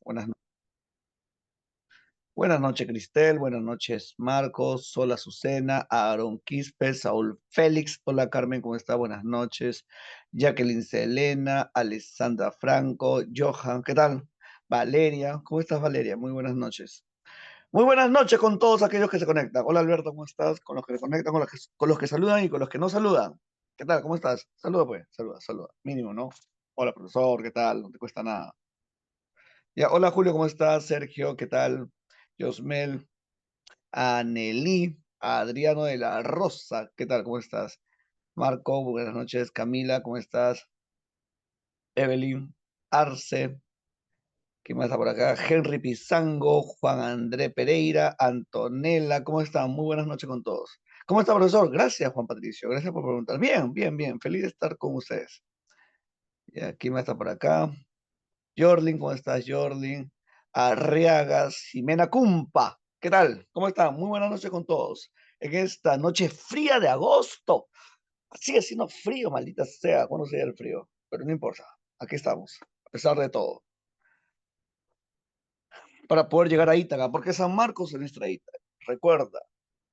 Buenas, buenas noches, Cristel. Buenas noches, Marcos. Sol Azucena, Aaron Quispe, Saúl Félix. Hola, Carmen, ¿cómo está? Buenas noches. Jacqueline Selena, Alessandra Franco, Johan, ¿qué tal? Valeria, ¿cómo estás, Valeria? Muy buenas noches. Muy buenas noches con todos aquellos que se conectan. Hola, Alberto, ¿cómo estás? Con los que se conectan, con los que saludan y con los que no saludan. ¿Qué tal? ¿Cómo estás? Saluda, pues. Saluda, saluda. Mínimo, ¿no? Hola, profesor, ¿qué tal? No te cuesta nada. Ya, hola Julio, ¿cómo estás? Sergio, ¿qué tal? Yosmel, Anelí, Adriano de la Rosa, ¿qué tal? ¿Cómo estás? Marco, buenas noches. Camila, ¿cómo estás? Evelyn, Arce, ¿quién más está por acá? Henry Pizango, Juan André Pereira, Antonella, ¿cómo están? Muy buenas noches con todos. ¿Cómo está, profesor? Gracias, Juan Patricio, gracias por preguntar. Bien, bien, bien, feliz de estar con ustedes. Ya, ¿quién más está por acá? Jorlin, ¿cómo estás, Jorlin? Arriagas, Jimena Cumpa, ¿qué tal? ¿Cómo están? Muy buenas noches con todos. En esta noche fría de agosto, sigue siendo frío, maldita sea, cuando sea el frío, pero no importa, aquí estamos, a pesar de todo, para poder llegar a Ítaca, porque San Marcos es nuestra Ítaca. Recuerda,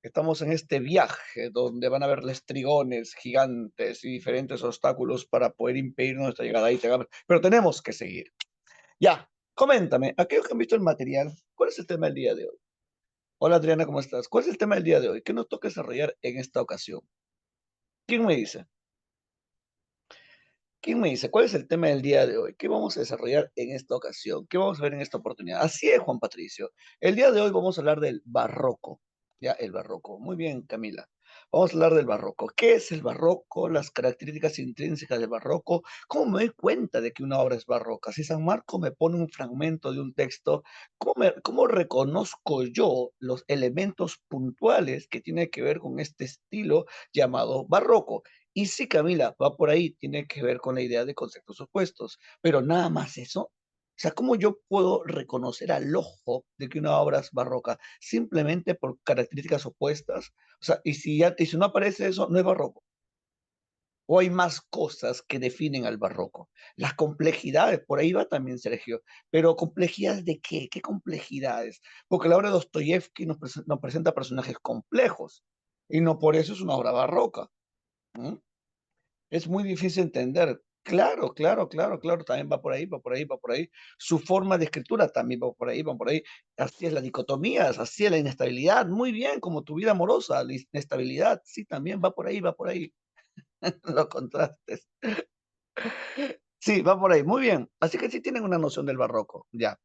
estamos en este viaje donde van a haber lestrigones gigantes y diferentes obstáculos para poder impedir nuestra llegada a Ítaca, pero tenemos que seguir. Ya, coméntame, aquellos que han visto el material, ¿cuál es el tema del día de hoy? Hola Adriana, ¿cómo estás? ¿Cuál es el tema del día de hoy? ¿Qué nos toca desarrollar en esta ocasión? ¿Quién me dice? ¿Quién me dice? ¿Cuál es el tema del día de hoy? ¿Qué vamos a desarrollar en esta ocasión? ¿Qué vamos a ver en esta oportunidad? Así es, Juan Patricio. El día de hoy vamos a hablar del barroco. Ya, el barroco. Muy bien, Camila. Vamos a hablar del barroco. ¿Qué es el barroco? Las características intrínsecas del barroco. ¿Cómo me doy cuenta de que una obra es barroca? Si San Marco me pone un fragmento de un texto, ¿cómo reconozco yo los elementos puntuales que tienen que ver con este estilo llamado barroco? Y sí, Camila, va por ahí, tiene que ver con la idea de conceptos opuestos, pero nada más eso. O sea, ¿cómo yo puedo reconocer al ojo de que una obra es barroca? Simplemente por características opuestas. O sea, y si no aparece eso, no es barroco. O hay más cosas que definen al barroco. Las complejidades, por ahí va también Sergio. Pero ¿complejidades de qué? ¿Qué complejidades? Porque la obra de Dostoyevsky nos presenta personajes complejos y no por eso es una obra barroca. ¿Mm? Es muy difícil entender. Claro, claro, claro, claro, también va por ahí, va por ahí, va por ahí. Su forma de escritura también va por ahí, va por ahí. Así es la dicotomía, así es la inestabilidad. Muy bien, como tu vida amorosa, la inestabilidad, sí, también va por ahí, va por ahí. Los contrastes. Sí, va por ahí, muy bien. Así que sí tienen una noción del barroco, ya.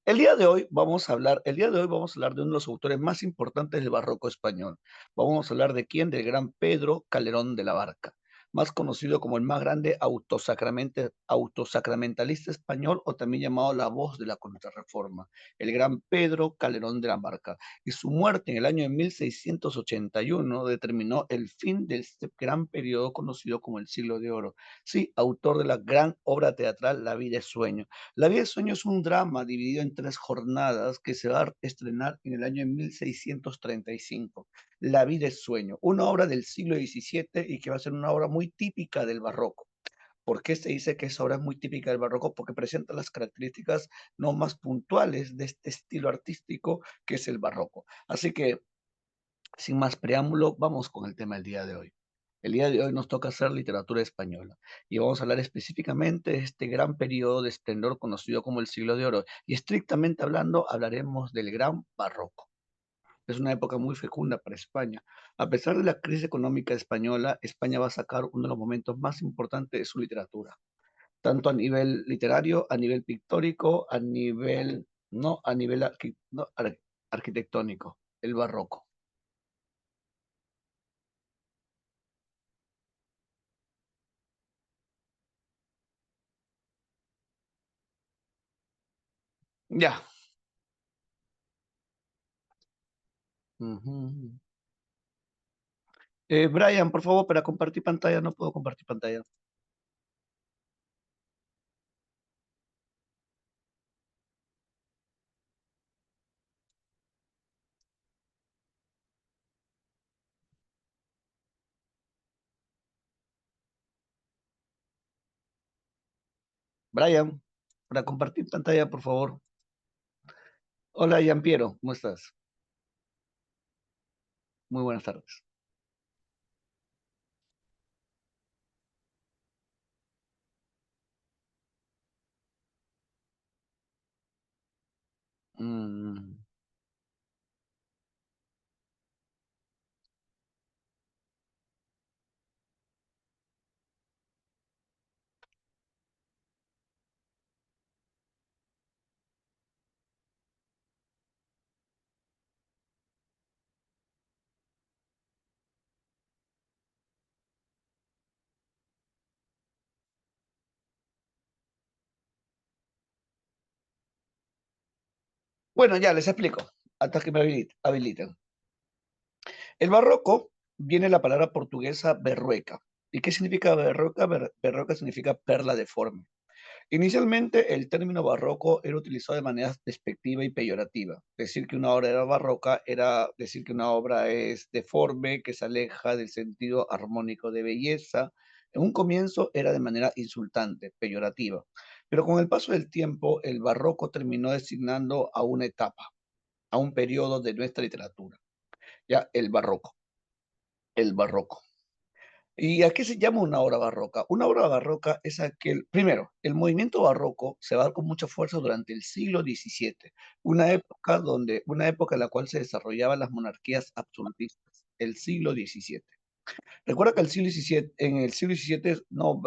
El día de hoy vamos a hablar de uno de los autores más importantes del barroco español. Vamos a hablar de quién, del gran Pedro Calderón de la Barca, más conocido como el más grande autosacramentalista español o también llamado la voz de la Contrarreforma, el gran Pedro Calderón de la Barca. Y su muerte en el año de 1681 determinó el fin de este gran periodo conocido como el Siglo de Oro. Sí, autor de la gran obra teatral La vida es sueño. La vida de sueño es un drama dividido en tres jornadas que se va a estrenar en el año de 1635. La vida es sueño, una obra del siglo XVII y que va a ser una obra muy típica del barroco. ¿Por qué se dice que esa obra es muy típica del barroco? Porque presenta las características no más puntuales de este estilo artístico que es el barroco. Así que sin más preámbulo, vamos con el tema del día de hoy. El día de hoy nos toca hacer literatura española y vamos a hablar específicamente de este gran periodo de esplendor conocido como el Siglo de Oro. Y estrictamente hablando, hablaremos del Gran Barroco. Es una época muy fecunda para España. A pesar de la crisis económica española, España va a sacar uno de los momentos más importantes de su literatura, tanto a nivel literario, a nivel pictórico, a nivel, no, a nivel arquitectónico, el barroco. Ya. Ujú. Brian, por favor, para compartir pantalla, no puedo compartir pantalla. Brian, Para compartir pantalla, por favor. Hola, Piero, ¿cómo estás? Muy buenas tardes. Mm, Bueno, ya les explico, hasta que me habiliten. El barroco viene de la palabra portuguesa berrueca. ¿Y qué significa berrueca? Berrueca significa perla deforme. Inicialmente, el término barroco era utilizado de manera despectiva y peyorativa. Decir que una obra era barroca era decir que una obra es deforme, que se aleja del sentido armónico de belleza. En un comienzo era de manera insultante, peyorativa. Pero con el paso del tiempo, el barroco terminó designando a una etapa, a un periodo de nuestra literatura. Ya, el barroco. ¿Y a qué se llama una obra barroca? Una obra barroca es aquel, primero, el movimiento barroco se va a dar con mucha fuerza durante el siglo XVII, una época en la cual se desarrollaban las monarquías absolutistas, el siglo XVII. Recuerda que en el siglo XVII no,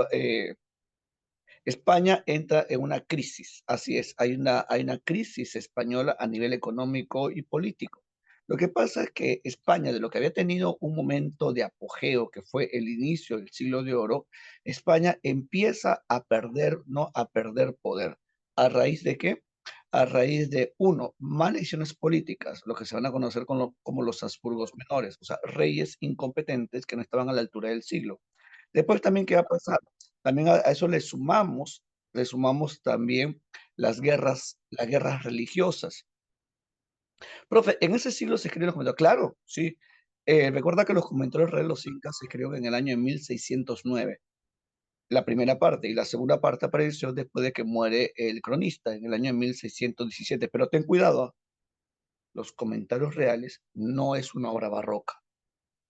España entra en una crisis, así es, hay una crisis española a nivel económico y político. Lo que pasa es que España, de lo que había tenido un momento de apogeo, que fue el inicio del siglo de oro, España empieza a perder, ¿no? A perder poder. ¿A raíz de qué? A raíz de, uno, maldiciones políticas, lo que se van a conocer como los Habsburgos menores, o sea, reyes incompetentes que no estaban a la altura del siglo. Después también, ¿qué va a pasar? También a eso le sumamos también las guerras religiosas. Profe, en ese siglo se escribieron los comentarios. Claro, sí. Recuerda que los comentarios reales de los incas se escribieron en el año de 1609, la primera parte, y la segunda parte apareció después de que muere el cronista en el año de 1617. Pero ten cuidado, ¿ah? Los comentarios reales no es una obra barroca.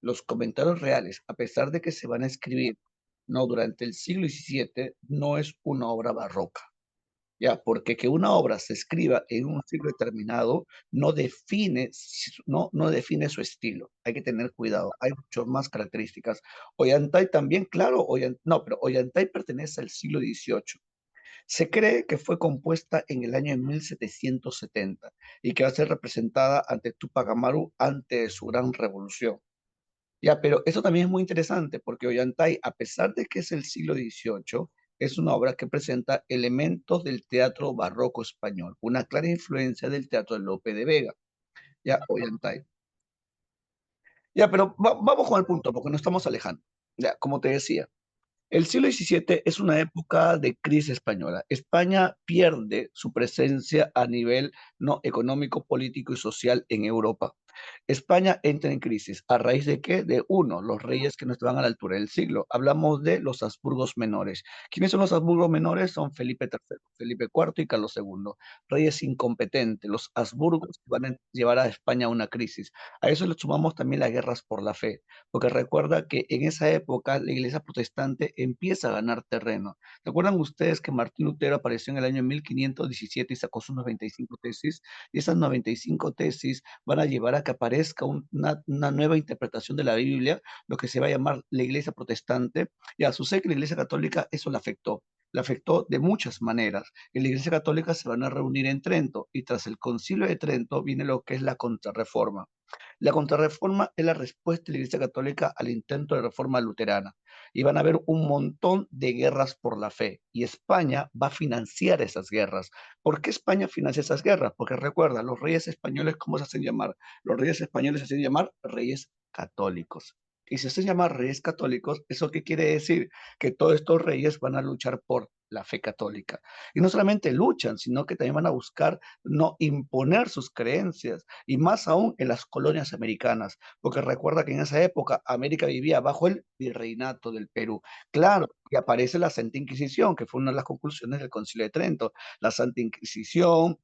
Los comentarios reales, a pesar de que se van a escribir no durante el siglo XVII, no es una obra barroca. Ya, porque que una obra se escriba en un siglo determinado no define, no define su estilo. Hay que tener cuidado. Hay muchas más características. Ollantay también, claro, no, pero Ollantay pertenece al siglo XVIII. Se cree que fue compuesta en el año de 1770 y que va a ser representada ante Tupac Amaru antes de su gran revolución. Ya, pero eso también es muy interesante porque Ollantay, a pesar de que es el siglo XVIII, es una obra que presenta elementos del teatro barroco español, una clara influencia del teatro de Lope de Vega. Ya, Ollantay. Ya, pero vamos con el punto porque nos estamos alejando. Ya, como te decía, el siglo XVII es una época de crisis española. España pierde su presencia a nivel no económico, político y social en Europa. España entra en crisis. ¿A raíz de qué? De uno, los reyes que no estaban a la altura del siglo. Hablamos de los Habsburgos menores. ¿Quiénes son los Habsburgos menores? Son Felipe III, Felipe IV y Carlos II. Reyes incompetentes. Los Habsburgos van a llevar a España a una crisis. A eso le sumamos también las guerras por la fe, porque recuerda que en esa época la iglesia protestante empieza a ganar terreno. ¿Recuerdan ustedes que Martín Lutero apareció en el año 1517 y sacó sus 95 tesis? Y esas 95 tesis van a llevar a que aparezca una nueva interpretación de la Biblia, lo que se va a llamar la iglesia protestante. Ya sucede que la iglesia católica eso la afectó de muchas maneras. En la iglesia católica se van a reunir en Trento y tras el concilio de Trento viene lo que es la contrarreforma. La contrarreforma es la respuesta de la Iglesia Católica al intento de reforma luterana. Y van a haber un montón de guerras por la fe. Y España va a financiar esas guerras. ¿Por qué España financia esas guerras? Porque recuerda, los reyes españoles, ¿cómo se hacen llamar? Los reyes españoles se hacen llamar reyes católicos. Y si se hacen llamar reyes católicos, ¿eso qué quiere decir? Que todos estos reyes van a luchar por la fe católica. Y no solamente luchan, sino que también van a buscar no imponer sus creencias, y más aún en las colonias americanas, porque recuerda que en esa época América vivía bajo el virreinato del Perú. Claro, y aparece la Santa Inquisición, que fue una de las conclusiones del Concilio de Trento. La Santa Inquisición,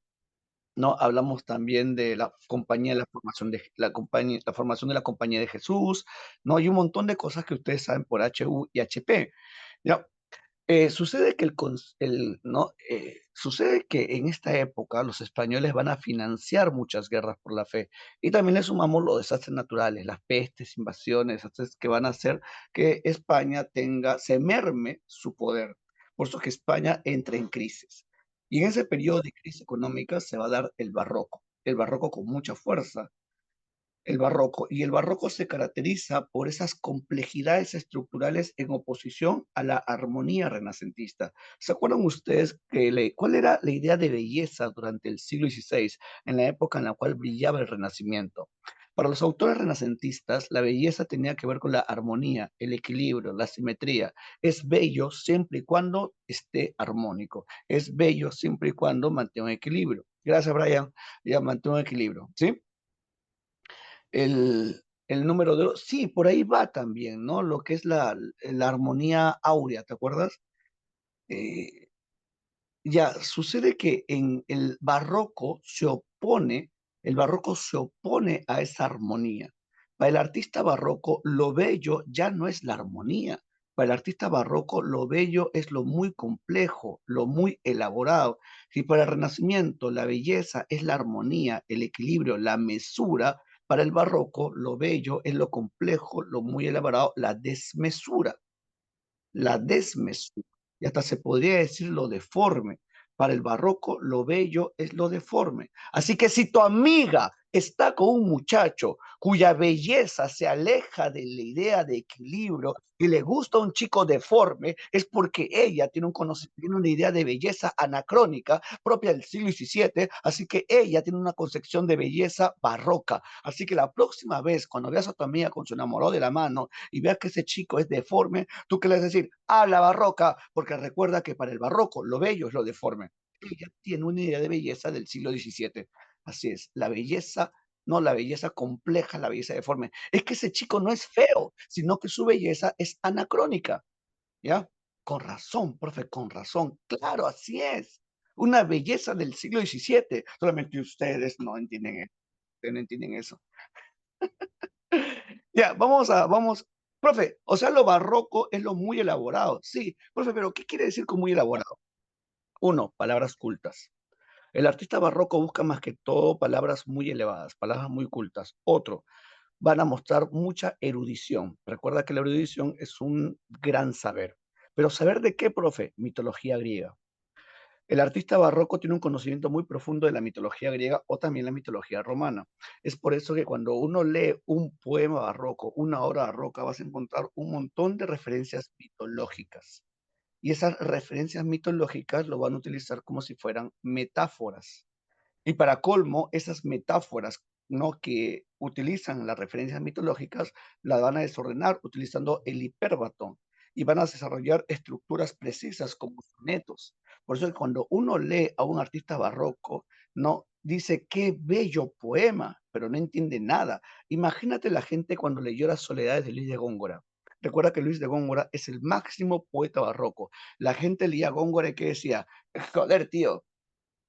¿no? Hablamos también de la compañía, la formación de la compañía, la formación de la Compañía de Jesús, ¿no? Y un montón de cosas que ustedes saben por HU y HP. ¿Ya? Sucede que ¿no? Sucede que en esta época los españoles van a financiar muchas guerras por la fe, y también le sumamos los desastres naturales, las pestes, invasiones, desastres que van a hacer que España se merme su poder. Por eso que España entra en crisis. Y en ese periodo de crisis económica se va a dar el barroco con mucha fuerza, y el barroco se caracteriza por esas complejidades estructurales en oposición a la armonía renacentista. ¿Se acuerdan ustedes cuál era la idea de belleza durante el siglo XVI, en la época en la cual brillaba el Renacimiento? Para los autores renacentistas, la belleza tenía que ver con la armonía, el equilibrio, la simetría. Es bello siempre y cuando esté armónico. Es bello siempre y cuando mantenga un equilibrio. Gracias, Brian. Ya mantenga un equilibrio, ¿sí? El número de oro, sí, por ahí va también, ¿no? Lo que es la armonía áurea, ¿te acuerdas? Eh, ya, sucede que en el barroco se opone a esa armonía. Para el artista barroco, lo bello ya no es la armonía. Para el artista barroco, lo bello es lo muy complejo, lo muy elaborado. Si para el Renacimiento la belleza es la armonía, el equilibrio, la mesura, para el barroco lo bello es lo complejo, lo muy elaborado, la desmesura, y hasta se podría decir lo deforme. Para el barroco, lo bello es lo deforme. Así que si tu amiga está con un muchacho cuya belleza se aleja de la idea de equilibrio y le gusta un chico deforme, es porque ella tiene un conocimiento, tiene una idea de belleza anacrónica propia del siglo XVII, así que ella tiene una concepción de belleza barroca. Así que la próxima vez, cuando veas a tu amiga con su enamorado de la mano y veas que ese chico es deforme, ¿tú qué le vas a decir? Habla barroca, porque recuerda que para el barroco lo bello es lo deforme. Ella tiene una idea de belleza del siglo XVII. Así es, la belleza, no la belleza compleja, la belleza deforme. Es que ese chico no es feo, sino que su belleza es anacrónica, ¿ya? Con razón, profe, con razón. Claro, así es. Una belleza del siglo XVII. Solamente ustedes no entienden eso. Ustedes no entienden eso. Ya, vamos. Profe, o sea, lo barroco es lo muy elaborado. Sí, profe, pero ¿qué quiere decir con muy elaborado? Uno, palabras cultas. El artista barroco busca más que todo palabras muy elevadas, palabras muy cultas. Otro, van a mostrar mucha erudición. Recuerda que la erudición es un gran saber. ¿Pero saber de qué, profe? Mitología griega. El artista barroco tiene un conocimiento muy profundo de la mitología griega o también la mitología romana. Es por eso que cuando uno lee un poema barroco, una obra barroca, vas a encontrar un montón de referencias mitológicas. Y esas referencias mitológicas lo van a utilizar como si fueran metáforas. Y para colmo, esas metáforas, ¿no? Que utilizan las referencias mitológicas, las van a desordenar utilizando el hipérbaton y van a desarrollar estructuras precisas como sonetos. Por eso cuando uno lee a un artista barroco, no dice qué bello poema, pero no entiende nada. Imagínate la gente cuando leyó las Soledades de Luis de Góngora. Recuerda que Luis de Góngora es el máximo poeta barroco. La gente leía Góngora y que decía, joder, tío,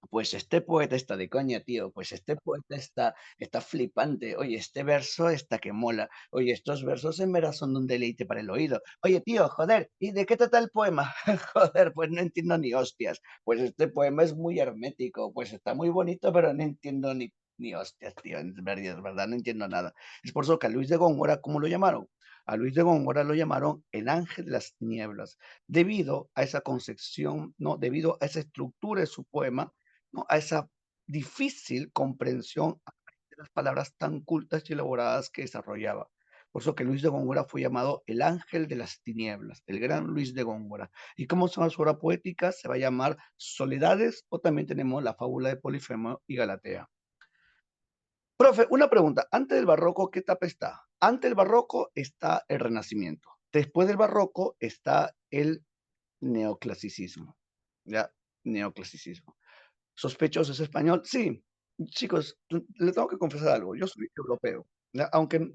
pues este poeta está de coña, tío. Pues este poeta está flipante. Oye, este verso está que mola. Oye, estos versos en veras son un deleite para el oído. Oye, tío, joder, ¿y de qué trata el poema? Joder, pues no entiendo ni hostias. Pues este poema es muy hermético. Pues está muy bonito, pero no entiendo ni hostias, tío. Es verdad, no entiendo nada. Es por eso que a Luis de Góngora, ¿cómo lo llamaron? A Luis de Góngora lo llamaron el ángel de las tinieblas, debido a esa concepción, ¿no? Debido a esa estructura de su poema, ¿no? A esa difícil comprensión de las palabras tan cultas y elaboradas que desarrollaba. Por eso que Luis de Góngora fue llamado el ángel de las tinieblas, el gran Luis de Góngora. ¿Y cómo se llama su obra poética? Se va a llamar Soledades, o también tenemos la fábula de Polifemo y Galatea. Profe, una pregunta. Antes del barroco, ¿qué etapa está? Antes del barroco está el Renacimiento. Después del barroco está el neoclasicismo. ya, neoclasicismo. ¿Sospechoso es español? Sí. Chicos, le tengo que confesar algo, yo soy europeo, ya, aunque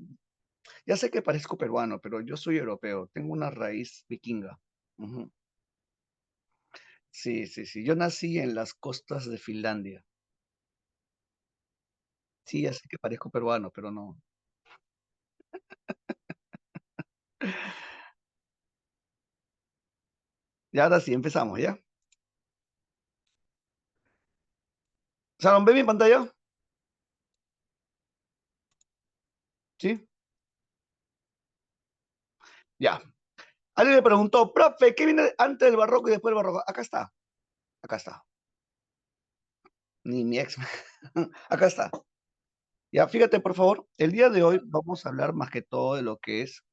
ya sé que parezco peruano, pero yo soy europeo, tengo una raíz vikinga. Ujú. Sí, sí, sí, yo nací en las costas de Finlandia. Sí, ya sé que parezco peruano, pero no. Y ahora sí, empezamos, ¿ya? ¿Salón, ve mi pantalla? Sí, ya. Alguien me preguntó, profe, ¿qué viene antes del barroco y después del barroco? Acá está, acá está. Ni mi ex. Acá está. Ya, fíjate, por favor, el día de hoy vamos a hablar más que todo de lo que es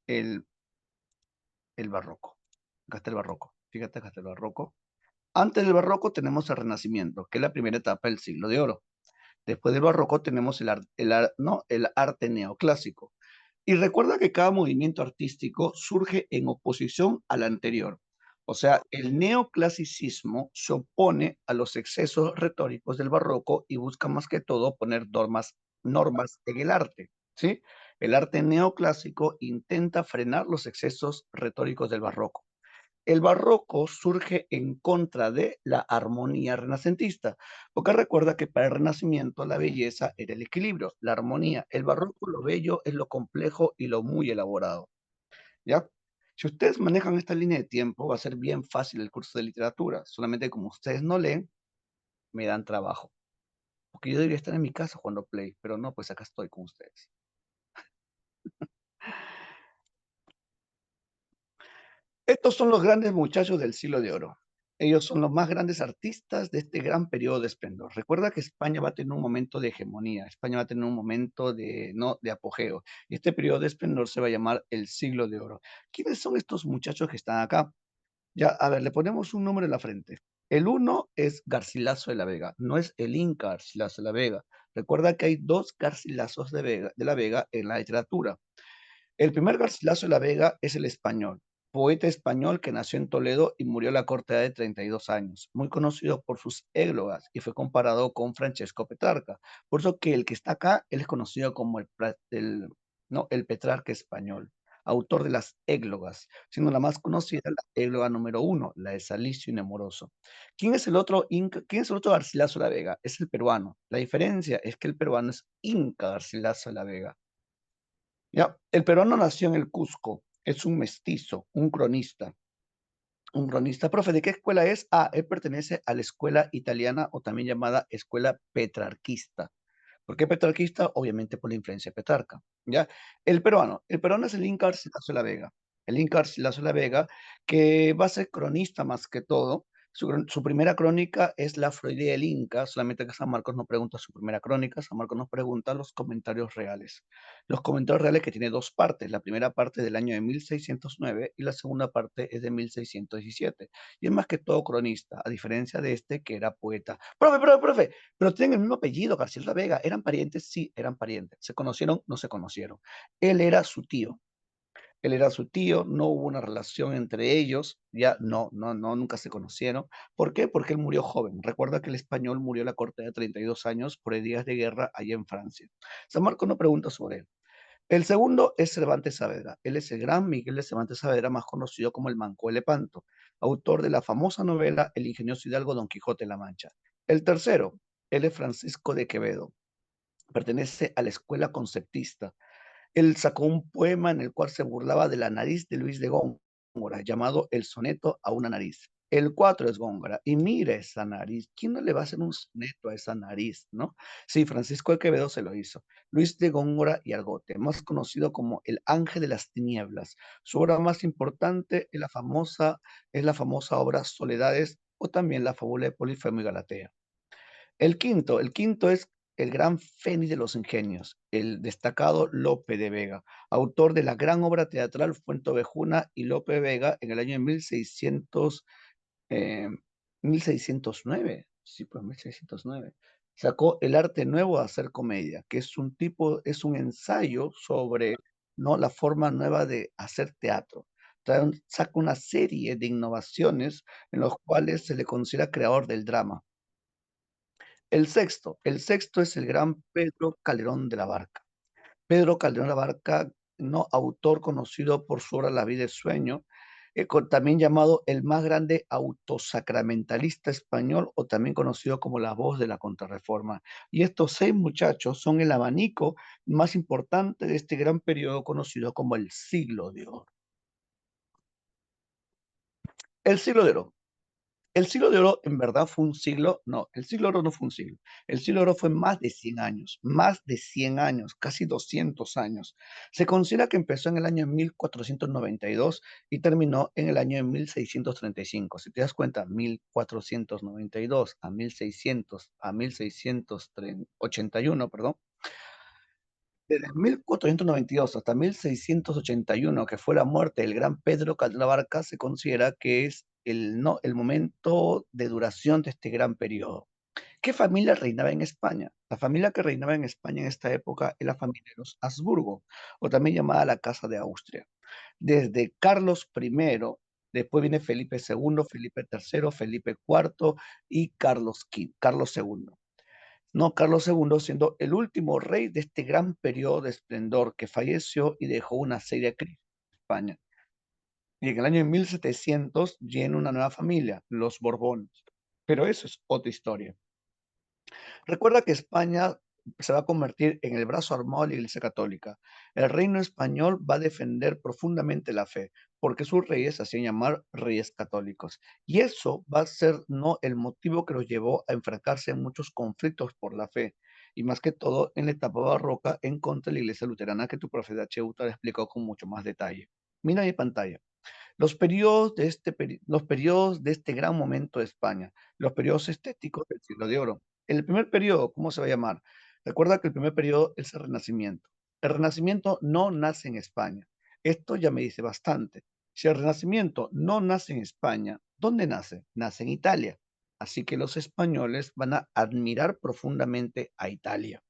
el, el barroco. Acá está el barroco. Fíjate, acá está el barroco. Antes del barroco tenemos el Renacimiento, que es la primera etapa del siglo de oro. Después del barroco tenemos no, el arte neoclásico. Y recuerda que cada movimiento artístico surge en oposición al anterior. O sea, el neoclasicismo se opone a los excesos retóricos del barroco y busca más que todo poner normas en el arte, ¿sí? El arte neoclásico intenta frenar los excesos retóricos del barroco. El barroco surge en contra de la armonía renacentista, porque recuerda que para el Renacimiento la belleza era el equilibrio, la armonía. El barroco, lo bello es lo complejo y lo muy elaborado, ¿ya? Si ustedes manejan esta línea de tiempo, va a ser bien fácil el curso de literatura, solamente como ustedes no leen, me dan trabajo, porque yo debería estar en mi casa jugando Play, pero no, pues acá estoy con ustedes. Estos son los grandes muchachos del siglo de oro. Ellos son los más grandes artistas de este gran periodo de esplendor. Recuerda que España va a tener un momento de hegemonía, España va a tener un momento de, no, de apogeo. Y este periodo de esplendor se va a llamar el siglo de oro. ¿Quiénes son estos muchachos que están acá? Ya, a ver, le ponemos un número en la frente. El uno es Garcilaso de la Vega, no es el Inca Garcilaso de la Vega. Recuerda que hay dos Garcilazos de la Vega en la literatura. El primer Garcilaso de la Vega es el español, poeta español que nació en Toledo y murió a la corta edad de 32 años, muy conocido por sus églogas y fue comparado con Francesco Petrarca. Por eso que el que está acá, él es conocido como no, el Petrarca español, autor de las églogas, siendo la más conocida la égloga número uno, la de Salicio y Nemoroso. ¿Quién es el otro Garcilaso de la Vega? Es el peruano. La diferencia es que el peruano es Inca Garcilaso de la Vega. Ya, el peruano nació en el Cusco, es un mestizo, un cronista. Un cronista, profe, ¿de qué escuela es? Ah, él pertenece a la escuela italiana o también llamada escuela petrarquista. ¿Por qué petrarquista? Obviamente por la influencia de Petrarca, ¿ya? El peruano es el Inca Garcilaso de la Vega. El Inca Garcilaso de la Vega, que va a ser cronista más que todo. Su primera crónica es la Freudea del Inca, solamente que San Marcos no pregunta su primera crónica, San Marcos nos pregunta los comentarios reales. Los comentarios reales que tiene dos partes, la primera parte del año de 1609 y la segunda parte es de 1617. Y es más que todo cronista, a diferencia de este que era poeta. Profe, pero tienen el mismo apellido, García La Vega. ¿Eran parientes? Sí, eran parientes. ¿Se conocieron? No se conocieron. Él era su tío. Él era su tío, no hubo una relación entre ellos, ya no, no, no, nunca se conocieron. ¿Por qué? Porque él murió joven. Recuerda que el español murió a la corte de 32 años por heridas de guerra allá en Francia. San Marcos no pregunta sobre él. El segundo es Cervantes Saavedra. Él es el gran Miguel de Cervantes Saavedra, más conocido como el Manco de Lepanto, autor de la famosa novela El ingenioso hidalgo Don Quijote de la Mancha. El tercero, él es Francisco de Quevedo. Pertenece a la escuela conceptista. Él sacó un poema en el cual se burlaba de la nariz de Luis de Góngora, llamado El soneto a una nariz. El 4 es Góngora, y mira esa nariz, ¿quién no le va a hacer un soneto a esa nariz, no? Sí, Francisco de Quevedo se lo hizo. Luis de Góngora y Argote, más conocido como El Ángel de las Tinieblas. Su obra más importante es la famosa obra Soledades o también la fábula de Polifemo y Galatea. El quinto es el gran Fénix de los Ingenios, el destacado Lope de Vega, autor de la gran obra teatral Fuenteovejuna y Lope de Vega en el año de eh, 1609. Sí, pues 1609. Sacó El arte nuevo de hacer comedia, que es un ensayo sobre, ¿no?, la forma nueva de hacer teatro. saca una serie de innovaciones en los cuales se le considera creador del drama. El sexto es el gran Pedro Calderón de la Barca. Pedro Calderón de la Barca, ¿no? Autor conocido por su obra La vida es sueño, también llamado el más grande autosacramentalista español o también conocido como la voz de la contrarreforma. Y estos seis muchachos son el abanico más importante de este gran periodo conocido como el siglo de oro. El siglo de oro. El siglo de oro en verdad fue un siglo, no, el siglo de oro no fue un siglo. El siglo de oro fue más de 100 años, casi 200 años. Se considera que empezó en el año 1492 y terminó en el año 1635. Si te das cuenta, 1492 a 1600 a 1681, perdón. Desde 1492 hasta 1681, que fue la muerte del gran Pedro Cajamarca, se considera que es no, el momento de duración de este gran periodo. ¿Qué familia reinaba en España? La familia que reinaba en España en esta época es la familia de los Habsburgo, o también llamada la Casa de Austria. Desde Carlos I, después viene Felipe II, Felipe III, Felipe IV y Carlos II. No, Carlos II siendo el último rey de este gran periodo de esplendor que falleció y dejó una seria crisis en España. Y en el año 1700 viene una nueva familia, los Borbones. Pero eso es otra historia. Recuerda que España se va a convertir en el brazo armado de la Iglesia Católica. El reino español va a defender profundamente la fe, porque sus reyes se hacían llamar reyes católicos. Y eso va a ser no el motivo que los llevó a enfrascarse en muchos conflictos por la fe, y más que todo en la etapa barroca en contra de la Iglesia luterana que tu profeta Cheuta le explicó con mucho más detalle. Mira mi pantalla. Los periodos de este gran momento de España, los periodos estéticos del siglo de oro. El primer periodo, ¿cómo se va a llamar? Recuerda que el primer periodo es el Renacimiento. El Renacimiento no nace en España. Esto ya me dice bastante. Si el Renacimiento no nace en España, ¿dónde nace? Nace en Italia. Así que los españoles van a admirar profundamente a Italia.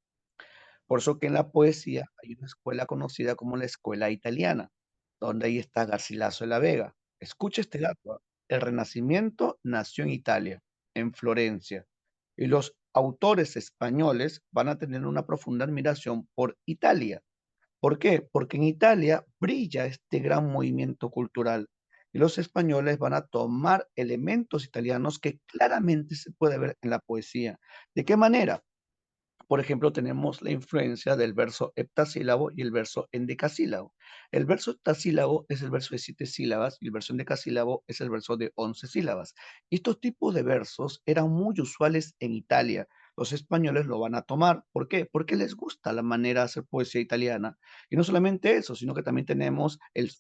Por eso que en la poesía hay una escuela conocida como la escuela italiana, donde ahí está Garcilaso de la Vega. Escucha este dato. El Renacimiento nació en Italia, en Florencia, y los autores españoles van a tener una profunda admiración por Italia. ¿Por qué? Porque en Italia brilla este gran movimiento cultural y los españoles van a tomar elementos italianos que claramente se puede ver en la poesía. ¿De qué manera? Por ejemplo, tenemos la influencia del verso heptasílabo y el verso endecasílabo. El verso heptasílabo es el verso de 7 sílabas y el verso endecasílabo es el verso de 11 sílabas. Estos tipos de versos eran muy usuales en Italia. Los españoles lo van a tomar. ¿Por qué? Porque les gusta la manera de hacer poesía italiana. Y no solamente eso, sino que también tenemos el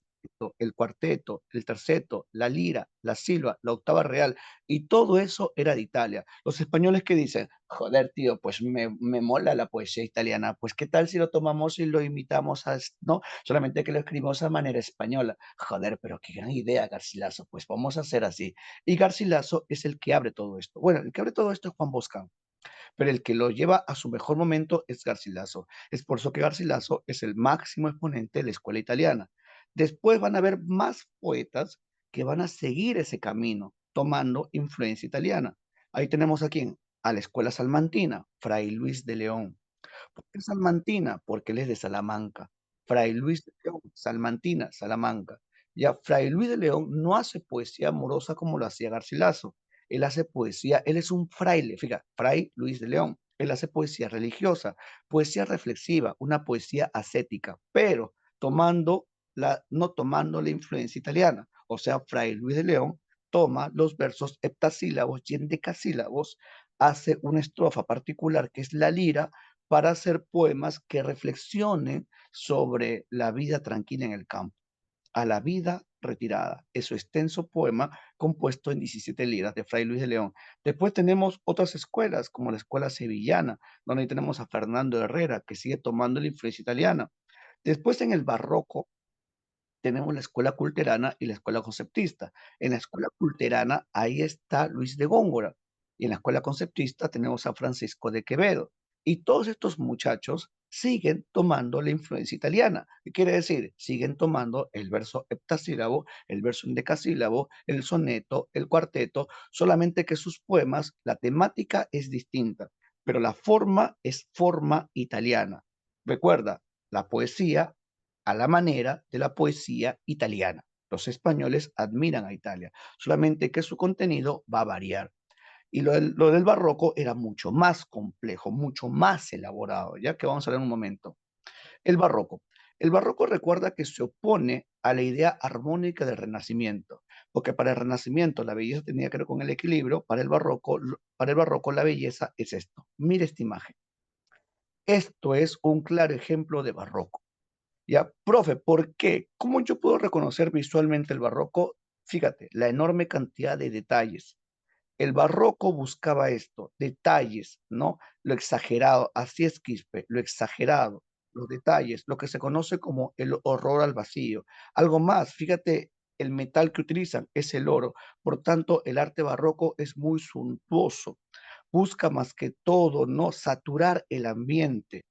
cuarteto, el terceto, la lira, la silva, la octava real, y todo eso era de Italia. Los españoles que dicen, joder, tío, pues me mola la poesía italiana, pues qué tal si lo tomamos y lo imitamos, ¿no? Solamente que lo escribimos a manera española. Joder, pero qué gran idea, Garcilaso, pues vamos a hacer así. Y Garcilaso es el que abre todo esto. Bueno, el que abre todo esto es Juan Boscán, pero el que lo lleva a su mejor momento es Garcilaso. Es por eso que Garcilaso es el máximo exponente de la escuela italiana. Después van a haber más poetas que van a seguir ese camino, tomando influencia italiana. Ahí tenemos a quién, a la escuela salmantina, Fray Luis de León. ¿Por qué salmantina? Porque él es de Salamanca. Fray Luis de León, salmantina, Salamanca. Ya Fray Luis de León no hace poesía amorosa como lo hacía Garcilaso. Él hace poesía, él es un fraile, fíjate, Fray Luis de León. Él hace poesía religiosa, poesía reflexiva, una poesía ascética, pero no tomando la influencia italiana. O sea, Fray Luis de León toma los versos heptasílabos y endecasílabos, hace una estrofa particular que es la lira, para hacer poemas que reflexionen sobre la vida tranquila en el campo, a la vida retirada. Es su extenso poema compuesto en 17 liras de Fray Luis de León. Después tenemos otras escuelas, como la escuela sevillana, donde tenemos a Fernando Herrera, que sigue tomando la influencia italiana. Después en el barroco tenemos la escuela culterana y la escuela conceptista. En la escuela culterana, ahí está Luis de Góngora. Y en la escuela conceptista tenemos a Francisco de Quevedo. Y todos estos muchachos siguen tomando la influencia italiana. ¿Qué quiere decir? Siguen tomando el verso heptasílabo, el verso endecasílabo, el soneto, el cuarteto, solamente que sus poemas, la temática es distinta, pero la forma es forma italiana. Recuerda, la poesía a la manera de la poesía italiana. Los españoles admiran a Italia, solamente que su contenido va a variar. Y lo del barroco era mucho más complejo, mucho más elaborado, ya que vamos a ver en un momento. El barroco. El barroco recuerda que se opone a la idea armónica del Renacimiento, porque para el Renacimiento la belleza tenía que ver con el equilibrio, para el barroco la belleza es esto. Mire esta imagen. Esto es un claro ejemplo de barroco. Ya, profe, ¿por qué? ¿Cómo yo puedo reconocer visualmente el barroco? Fíjate, la enorme cantidad de detalles. El barroco buscaba esto, detalles, ¿no? Lo exagerado, así es Quispe, lo exagerado, los detalles, lo que se conoce como el horror al vacío. Algo más, fíjate, el metal que utilizan es el oro, por tanto, el arte barroco es muy suntuoso, busca más que todo, ¿no? Saturar el ambiente,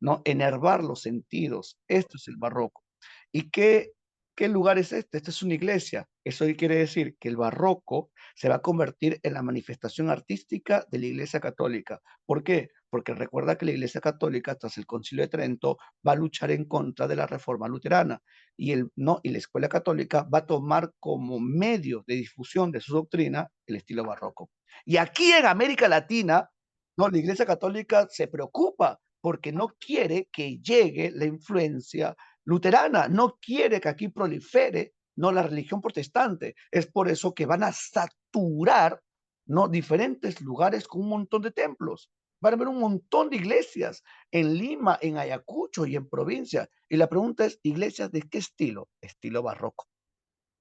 ¿no? Enervar los sentidos. Esto es el barroco. ¿Y qué lugar es este? Esta es una iglesia. Eso quiere decir que el barroco se va a convertir en la manifestación artística de la Iglesia Católica. ¿Por qué? Porque recuerda que la Iglesia Católica, tras el Concilio de Trento, va a luchar en contra de la reforma luterana y, no, y la Escuela Católica va a tomar como medio de difusión de su doctrina el estilo barroco. Y aquí en América Latina, no, la Iglesia Católica se preocupa porque no quiere que llegue la influencia luterana, no quiere que aquí prolifere, no, la religión protestante. Es por eso que van a saturar, no, diferentes lugares con un montón de templos. Van a haber un montón de iglesias en Lima, en Ayacucho y en provincia. Y la pregunta es, ¿iglesias de qué estilo? Estilo barroco.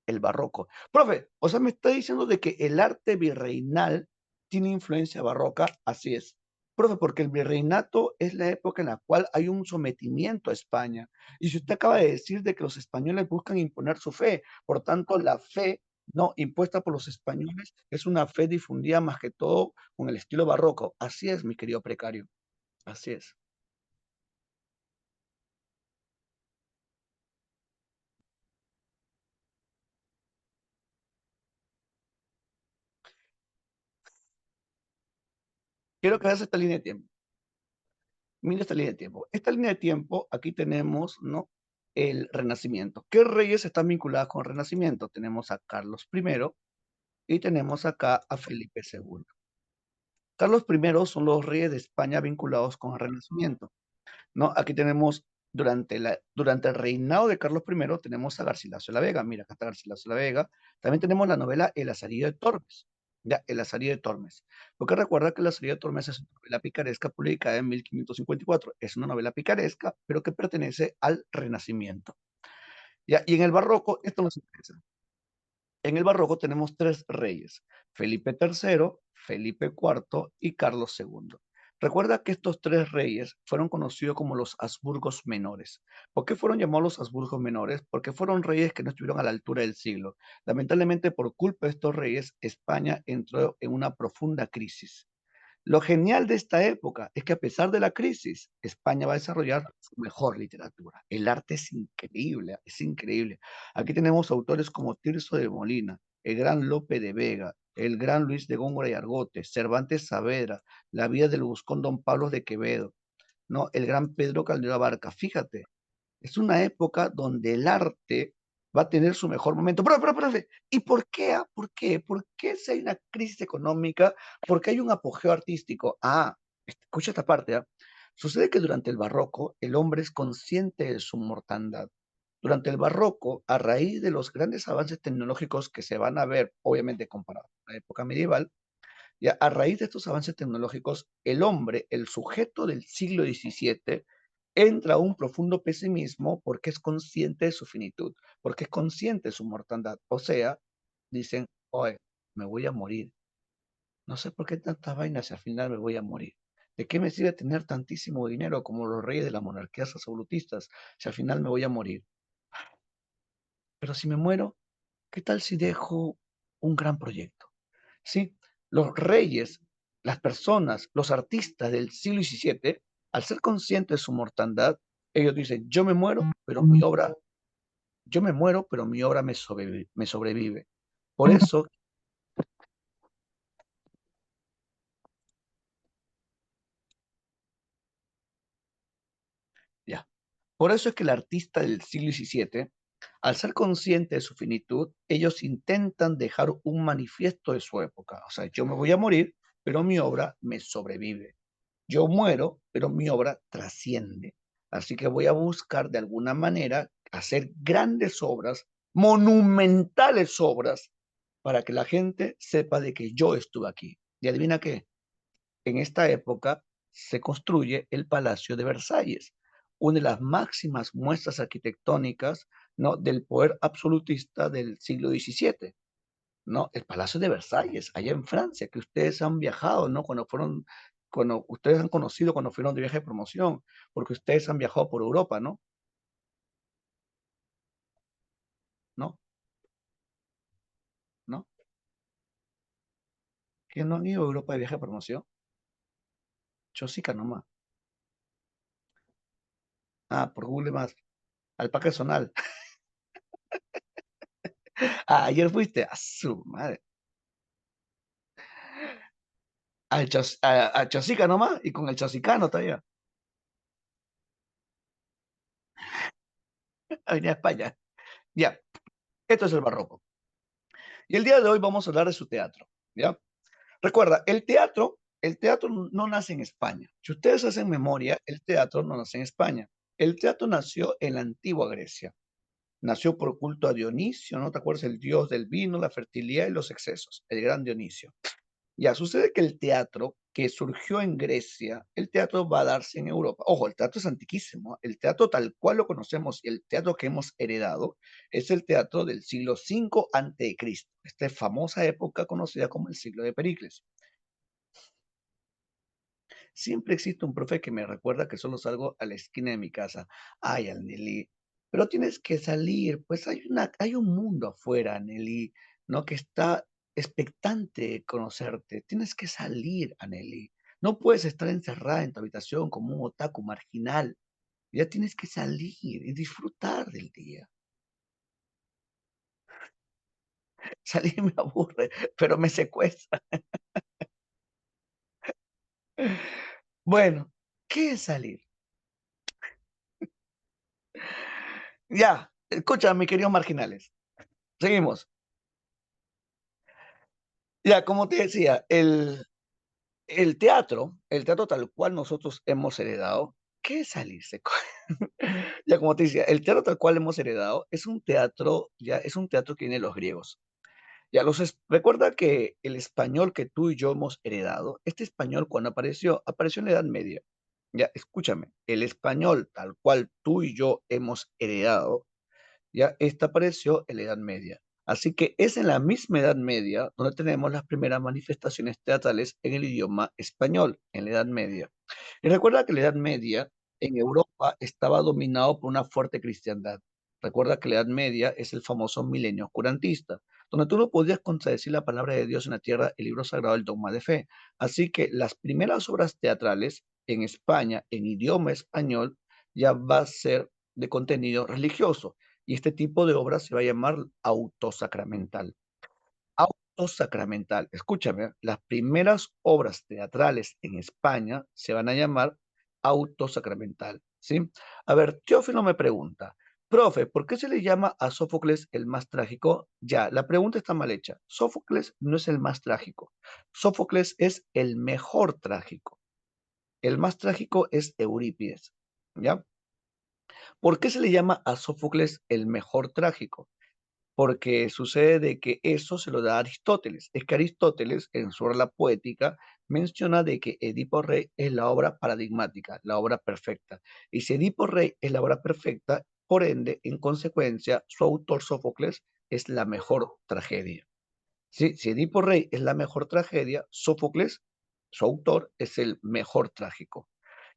El barroco. Profe, o sea, me está diciendo de que el arte virreinal tiene influencia barroca. Así es. Profe, porque el virreinato es la época en la cual hay un sometimiento a España. Y si usted acaba de decir de que los españoles buscan imponer su fe, por tanto, la fe no impuesta por los españoles es una fe difundida más que todo con el estilo barroco. Así es, mi querido precario. Así es. Quiero que veas esta línea de tiempo. Mira esta línea de tiempo. Esta línea de tiempo, aquí tenemos, ¿no? El Renacimiento. ¿Qué reyes están vinculados con el Renacimiento? Tenemos a Carlos I y tenemos acá a Felipe II. Carlos I son los reyes de España vinculados con el Renacimiento, ¿no? Aquí tenemos, durante el reinado de Carlos I, tenemos a Garcilaso de la Vega. Mira, acá está Garcilaso de la Vega. También tenemos la novela El Lazarillo de Tormes. Ya, El Lazarillo de Tormes. Porque recuerda que El Lazarillo de Tormes es una novela picaresca publicada en 1554. Es una novela picaresca, pero que pertenece al Renacimiento. Ya, y en el Barroco, esto nos interesa. En el Barroco tenemos tres reyes, Felipe III, Felipe IV y Carlos II. Recuerda que estos tres reyes fueron conocidos como los Habsburgos menores. ¿Por qué fueron llamados los Habsburgos menores? Porque fueron reyes que no estuvieron a la altura del siglo. Lamentablemente, por culpa de estos reyes, España entró en una profunda crisis. Lo genial de esta época es que a pesar de la crisis, España va a desarrollar su mejor literatura. El arte es increíble, es increíble. Aquí tenemos autores como Tirso de Molina, el gran Lope de Vega, el gran Luis de Góngora y Argote, Cervantes Saavedra, la vida del buscón Don Pablo de Quevedo, ¿no? El gran Pedro Calderón Abarca. Fíjate, es una época donde el arte va a tener su mejor momento. Profe, ¿y por qué? ¿Por qué? ¿Por qué si hay una crisis económica? ¿Por qué hay un apogeo artístico? Escucha esta parte, ¿ah? Sucede que durante el barroco el hombre es consciente de su mortandad. Durante el barroco, a raíz de los grandes avances tecnológicos que se van a ver, obviamente comparados con la época medieval, ya a raíz de estos avances tecnológicos, el hombre, el sujeto del siglo XVII, entra a un profundo pesimismo porque es consciente de su finitud, porque es consciente de su mortandad. O sea, dicen, oye, me voy a morir. No sé por qué tantas vainas si al final me voy a morir. ¿De qué me sirve tener tantísimo dinero como los reyes de las monarquías absolutistas si al final me voy a morir? Pero si me muero, ¿qué tal si dejo un gran proyecto? ¿Sí? Los reyes, las personas, los artistas del siglo XVII Al ser consciente de su mortandad, ellos dicen, yo me muero, pero mi obra me sobrevive. Por eso, ya, por eso es que el artista del siglo XVII, al ser consciente de su finitud, ellos intentan dejar un manifiesto de su época. O sea, yo me voy a morir, pero mi obra me sobrevive. Yo muero, pero mi obra trasciende. Así que voy a buscar de alguna manera hacer grandes obras, monumentales obras, para que la gente sepa de que yo estuve aquí. Y adivina qué, en esta época se construye el Palacio de Versalles, una de las máximas muestras arquitectónicas, ¿no?, del poder absolutista del siglo XVII. ¿No? El Palacio de Versalles, allá en Francia, que ustedes han viajado, ¿no? Cuando ustedes han conocido cuando fueron de viaje de promoción, porque ustedes han viajado por Europa, ¿no? ¿No? ¿No? ¿Que no han ido a Europa de viaje de promoción? Chosica nomás. Ah, por Google Maps. Al Parque Zonal. Ah, ayer fuiste. A su madre. A Chosica nomás y con el chosicano todavía. A venir a España. Ya, esto es el barroco. Y el día de hoy vamos a hablar de su teatro. ¿Ya? Recuerda, el teatro no nace en España. Si ustedes hacen memoria, el teatro no nace en España. El teatro nació en la antigua Grecia. Nació por culto a Dionisio, ¿no te acuerdas? El dios del vino, la fertilidad y los excesos, el gran Dionisio. Ya sucede que el teatro que surgió en Grecia, el teatro va a darse en Europa. Ojo, el teatro es antiquísimo. El teatro tal cual lo conocemos y el teatro que hemos heredado es el teatro del siglo V antes de Cristo, esta famosa época conocida como el siglo de Pericles. Siempre existe un profe que me recuerda que solo salgo a la esquina de mi casa. Ay, Anneli, pero tienes que salir, pues hay un mundo afuera, Anneli, ¿no? Que está expectante de conocerte. Tienes que salir, Anneli. No puedes estar encerrada en tu habitación como un otaku marginal. Ya tienes que salir y disfrutar del día. Salir me aburre, pero me secuestra. Bueno, ¿qué es salir? Ya, escucha, mis queridos marginales. Seguimos. Ya, como te decía, el teatro tal cual nosotros hemos heredado, ¿qué es salirse? Ya, como te decía, el teatro tal cual hemos heredado es un teatro que viene de los griegos. Recuerda que el español que tú y yo hemos heredado, este español cuando apareció en la Edad Media. Ya, escúchame, el español tal cual tú y yo hemos heredado, ya esta apareció en la Edad Media. Así que es en la misma Edad Media donde tenemos las primeras manifestaciones teatrales en el idioma español, en la Edad Media. Y recuerda que la Edad Media en Europa estaba dominado por una fuerte cristiandad. Recuerda que la Edad Media es el famoso milenio oscurantista, donde tú no podías contradecir la palabra de Dios en la tierra, el libro sagrado, el dogma de fe. Así que las primeras obras teatrales en España, en idioma español, ya va a ser de contenido religioso. Y este tipo de obra se va a llamar autosacramental. Autosacramental. Escúchame, las primeras obras teatrales en España se van a llamar autosacramental, ¿sí? A ver, Teófilo me pregunta, profe, ¿por qué se le llama a Sófocles el más trágico? Ya, la pregunta está mal hecha. Sófocles no es el más trágico. Sófocles es el mejor trágico. El más trágico es Eurípides, ¿ya? ¿Por qué se le llama a Sófocles el mejor trágico? Porque sucede de que eso se lo da Aristóteles. Es que Aristóteles, en su obra La Poética, menciona de que Edipo Rey es la obra paradigmática, la obra perfecta. Y si Edipo Rey es la obra perfecta, por ende, en consecuencia, su autor Sófocles es la mejor tragedia. ¿Sí? Si Edipo Rey es la mejor tragedia, Sófocles, su autor, es el mejor trágico.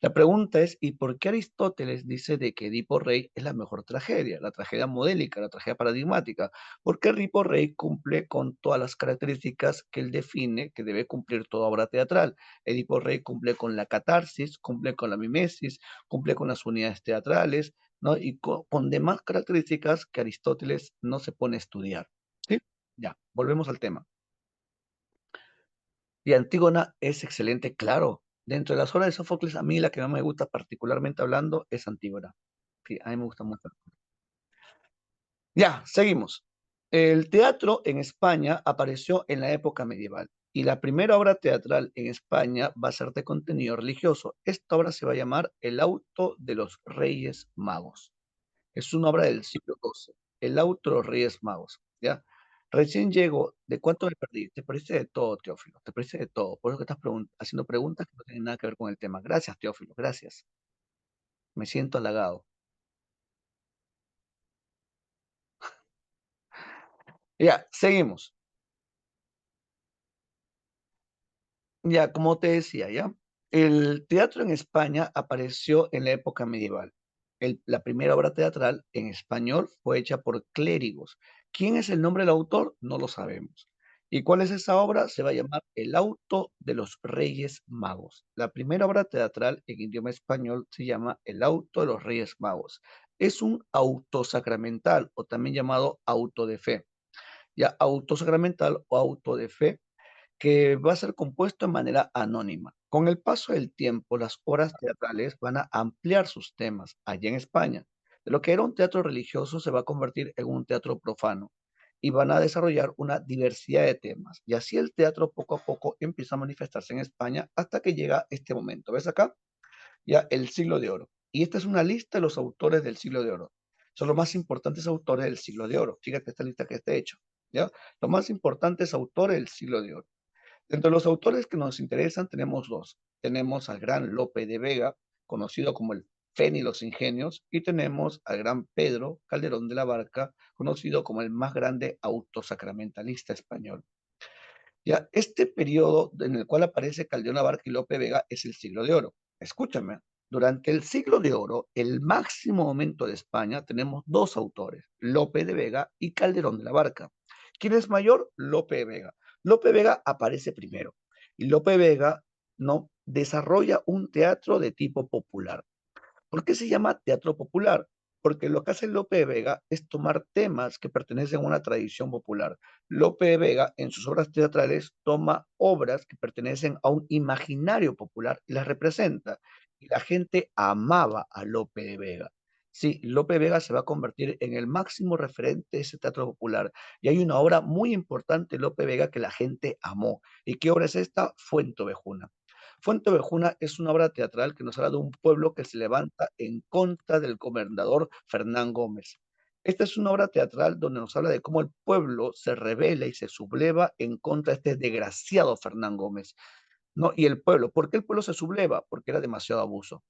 La pregunta es, ¿y por qué Aristóteles dice de que Edipo Rey es la mejor tragedia, la tragedia modélica, la tragedia paradigmática? Porque Edipo Rey cumple con todas las características que él define que debe cumplir toda obra teatral. Edipo Rey cumple con la catarsis, cumple con la mimesis, cumple con las unidades teatrales, ¿no? Y con demás características que Aristóteles no se pone a estudiar. ¿Sí? Ya, volvemos al tema. Y Antígona es excelente, claro. Dentro de las obras de Sófocles, a mí la que más me gusta particularmente hablando es Antígona. Sí, a mí me gusta mucho. Ya, seguimos. El teatro en España apareció en la época medieval y la primera obra teatral en España va a ser de contenido religioso. Esta obra se va a llamar El auto de los Reyes Magos. Es una obra del siglo XII, El auto de los Reyes Magos, ¿ya? Recién llego, ¿de cuánto me perdí? Te perdiste de todo, Teófilo, te perdiste de todo. Por eso que estás haciendo preguntas que no tienen nada que ver con el tema. Gracias, Teófilo, gracias. Me siento halagado. Ya, seguimos. Ya, como te decía, ¿ya? El teatro en España apareció en la época medieval. La primera obra teatral en español fue hecha por clérigos. ¿Quién es el nombre del autor? No lo sabemos. ¿Y cuál es esa obra? Se va a llamar El auto de los Reyes Magos. La primera obra teatral en idioma español se llama El auto de los Reyes Magos. Es un auto sacramental o también llamado auto de fe. Ya, auto sacramental o auto de fe que va a ser compuesto de manera anónima. Con el paso del tiempo, las obras teatrales van a ampliar sus temas allá en España. De lo que era un teatro religioso se va a convertir en un teatro profano y van a desarrollar una diversidad de temas. Y así el teatro poco a poco empieza a manifestarse en España hasta que llega este momento. ¿Ves acá? Ya el siglo de oro. Y esta es una lista de los autores del siglo de oro. Son los más importantes autores del siglo de oro. Fíjate esta lista que está hecho. ¿Ya? Los más importantes autores del siglo de oro. Entre los autores que nos interesan tenemos dos. Tenemos al gran Lope de Vega, conocido como el Feni y los Ingenios, y tenemos al gran Pedro Calderón de la Barca, conocido como el más grande autosacramentalista español. Ya, este periodo en el cual aparece Calderón de la Barca y Lope de Vega es el siglo de oro. Escúchame, durante el siglo de oro, el máximo momento de España, tenemos dos autores, Lope de Vega y Calderón de la Barca. ¿Quién es mayor? Lope de Vega. Lope de Vega aparece primero y Lope de Vega no desarrolla un teatro de tipo popular. ¿Por qué se llama teatro popular? Porque lo que hace Lope de Vega es tomar temas que pertenecen a una tradición popular. Lope de Vega, en sus obras teatrales, toma obras que pertenecen a un imaginario popular y las representa. Y la gente amaba a Lope de Vega. Sí, Lope de Vega se va a convertir en el máximo referente de ese teatro popular. Y hay una obra muy importante de Lope de Vega que la gente amó. ¿Y qué obra es esta? Fuentovejuna. Fuenteovejuna es una obra teatral que nos habla de un pueblo que se levanta en contra del gobernador Fernán Gómez. Esta es una obra teatral donde nos habla de cómo el pueblo se revela y se subleva en contra de este desgraciado Fernán Gómez. ¿No? Y el pueblo, ¿por qué el pueblo se subleva? Porque era demasiado abuso.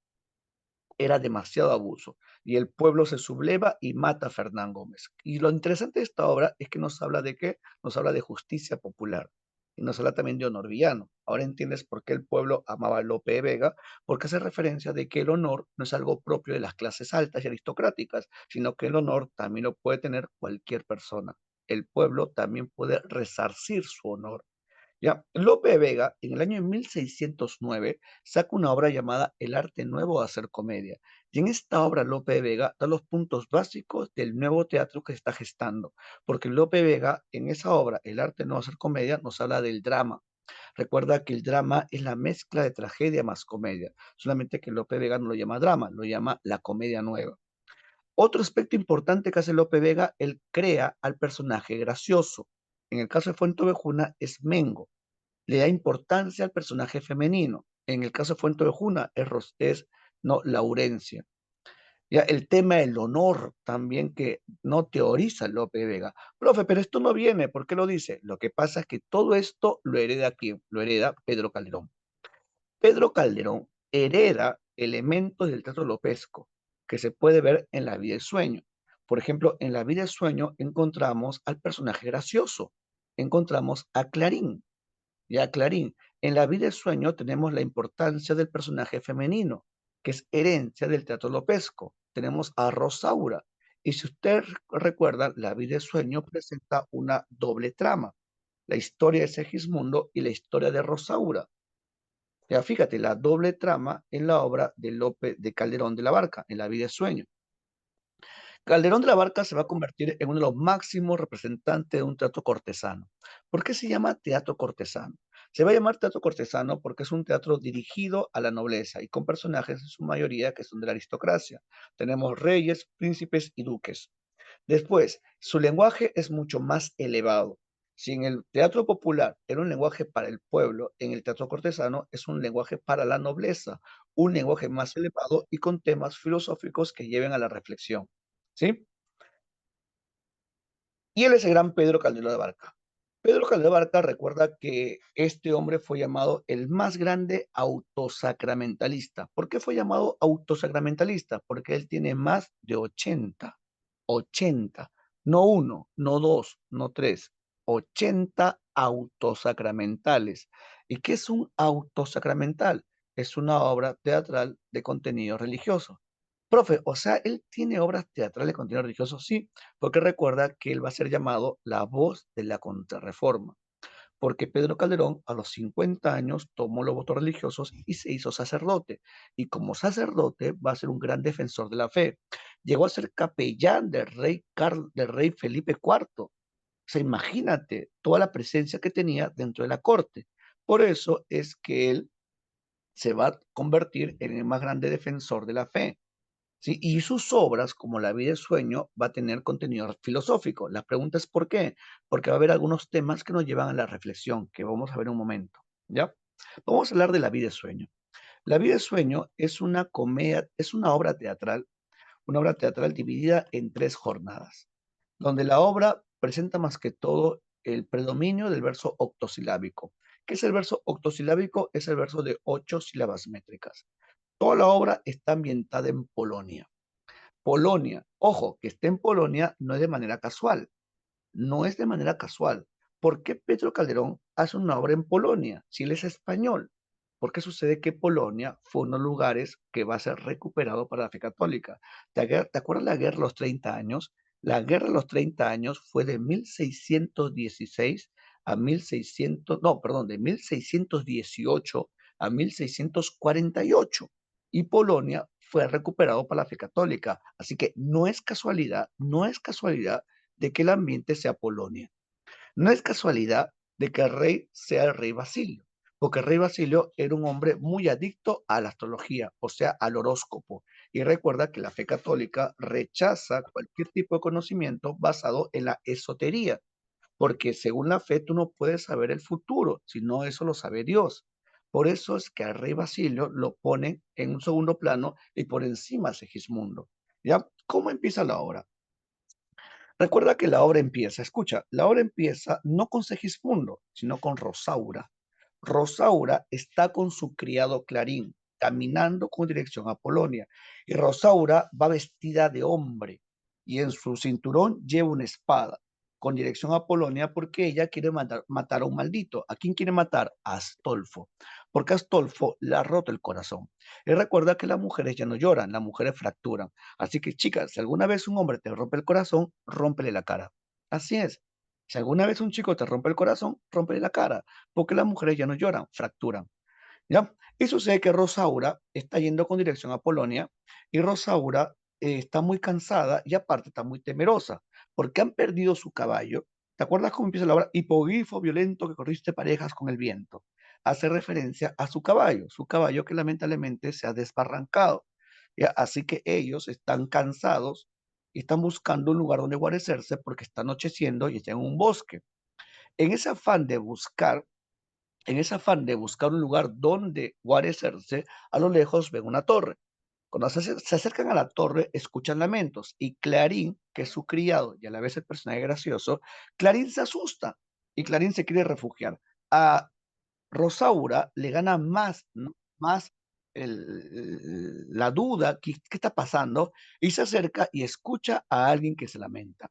Y el pueblo se subleva y mata a Fernán Gómez. Y lo interesante de esta obra es que nos habla de qué? Nos habla de justicia popular. Y nos habla también de honor villano. Ahora entiendes por qué el pueblo amaba a Lope de Vega, porque hace referencia de que el honor no es algo propio de las clases altas y aristocráticas, sino que el honor también lo puede tener cualquier persona. El pueblo también puede resarcir su honor. Ya, Lope de Vega, en el año 1609, saca una obra llamada El arte nuevo de hacer comedia. Y en esta obra Lope de Vega da los puntos básicos del nuevo teatro que se está gestando. Porque Lope de Vega, en esa obra, El arte nuevo de hacer comedia, nos habla del drama. Recuerda que el drama es la mezcla de tragedia más comedia. Solamente que Lope de Vega no lo llama drama, lo llama la comedia nueva. Otro aspecto importante que hace Lope de Vega, él crea al personaje gracioso. En el caso de Fuenteovejuna es Mengo, le da importancia al personaje femenino. En el caso de Fuenteovejuna es no, Laurencia. Ya el tema del honor también que no teoriza Lope de Vega. Profe, pero esto no viene, ¿por qué lo dice? Lo que pasa es que todo esto lo hereda aquí, lo hereda Pedro Calderón. Pedro Calderón hereda elementos del teatro lopesco que se puede ver en La vida y sueño. Por ejemplo, en La vida y sueño encontramos al personaje gracioso, encontramos a Clarín, ya, Clarín, en La vida y sueño tenemos la importancia del personaje femenino. que es herencia del teatro lopesco. Tenemos a Rosaura. Y si usted recuerda, La vida es sueño presenta una doble trama, la historia de Segismundo y la historia de Rosaura. Ya fíjate, la doble trama en la obra de Lope de Calderón de la Barca, en La vida es sueño. Calderón de la Barca se va a convertir en uno de los máximos representantes de un teatro cortesano. ¿Por qué se llama teatro cortesano? Se va a llamar teatro cortesano porque es un teatro dirigido a la nobleza y con personajes en su mayoría que son de la aristocracia. Tenemos reyes, príncipes y duques. Después, su lenguaje es mucho más elevado. Si en el teatro popular era un lenguaje para el pueblo, en el teatro cortesano es un lenguaje para la nobleza, un lenguaje más elevado y con temas filosóficos que lleven a la reflexión. ¿Sí? Y él es el gran Pedro Calderón de Barca. Pedro Calderón de Barca recuerda que este hombre fue llamado el más grande autosacramentalista. ¿Por qué fue llamado autosacramentalista? Porque él tiene más de 80, no uno, no dos, no tres, 80 autosacramentales. ¿Y qué es un autosacramental? Es una obra teatral de contenido religioso. Profe, o sea, él tiene obras teatrales de contenido religioso, sí, porque recuerda que él va a ser llamado la voz de la contrarreforma, porque Pedro Calderón a los 50 años tomó los votos religiosos y se hizo sacerdote, y como sacerdote va a ser un gran defensor de la fe. Llegó a ser capellán del rey Felipe IV. O sea, imagínate toda la presencia que tenía dentro de la corte. Por eso es que él se va a convertir en el más grande defensor de la fe. ¿Sí? Y sus obras, como La vida es sueño, va a tener contenido filosófico. La pregunta es ¿por qué? Porque va a haber algunos temas que nos llevan a la reflexión, que vamos a ver en un momento. ¿Ya? Vamos a hablar de La vida es sueño. La vida es sueño es una comedia, es una obra teatral dividida en tres jornadas, donde la obra presenta más que todo el predominio del verso octosilábico. ¿Qué es el verso octosilábico? Es el verso de 8 sílabas métricas. Toda la obra está ambientada en Polonia. Polonia, ojo, que esté en Polonia no es de manera casual, no es de manera casual. ¿Por qué Pedro Calderón hace una obra en Polonia si él es español? Porque sucede que Polonia fue uno de los lugares que va a ser recuperado para la fe católica. ¿Te acuerdas la guerra de los 30 años? La guerra de los 30 años fue de 1616 a 1600, no, perdón, de 1618 a 1648. Y Polonia fue recuperado para la fe católica. Así que no es casualidad, no es casualidad de que el ambiente sea Polonia. No es casualidad de que el rey sea el rey Basilio, porque el rey Basilio era un hombre muy adicto a la astrología, o sea, al horóscopo. Y recuerda que la fe católica rechaza cualquier tipo de conocimiento basado en la esotería, porque según la fe tú no puedes saber el futuro, sino eso lo sabe Dios. Por eso es que al rey Basilio lo pone en un segundo plano y por encima a Segismundo. ¿Ya? ¿Cómo empieza la obra? Recuerda que la obra empieza, escucha, la obra empieza no con Segismundo, sino con Rosaura. Rosaura está con su criado Clarín, caminando con dirección a Polonia, y Rosaura va vestida de hombre y en su cinturón lleva una espada con dirección a Polonia porque ella quiere matar a un maldito. ¿A quién quiere matar? A Astolfo, porque Astolfo le ha roto el corazón. Y recuerda que las mujeres ya no lloran, las mujeres fracturan. Así que, chicas, si alguna vez un hombre te rompe el corazón, rómpele la cara. Así es. Si alguna vez un chico te rompe el corazón, rómpele la cara, porque las mujeres ya no lloran, fracturan. ¿Ya? Y sucede que Rosaura está yendo con dirección a Polonia y Rosaura está muy cansada y aparte está muy temerosa porque han perdido su caballo. ¿Te acuerdas cómo empieza la obra? Hipogrifo violento que corriste parejas con el viento. Hace referencia a su caballo que lamentablemente se ha desbarrancado. ¿Ya? Así que ellos están cansados y están buscando un lugar donde guarecerse porque está anocheciendo y están en un bosque. En ese afán de buscar en ese afán de buscar un lugar donde guarecerse, a lo lejos ven una torre. Cuando se acercan a la torre, escuchan lamentos y Clarín, que es su criado y a la vez el personaje gracioso, Clarín se asusta y Clarín se quiere refugiar. A Rosaura le gana más, ¿no? Más la duda, ¿qué está pasando? Y se acerca y escucha a alguien que se lamenta.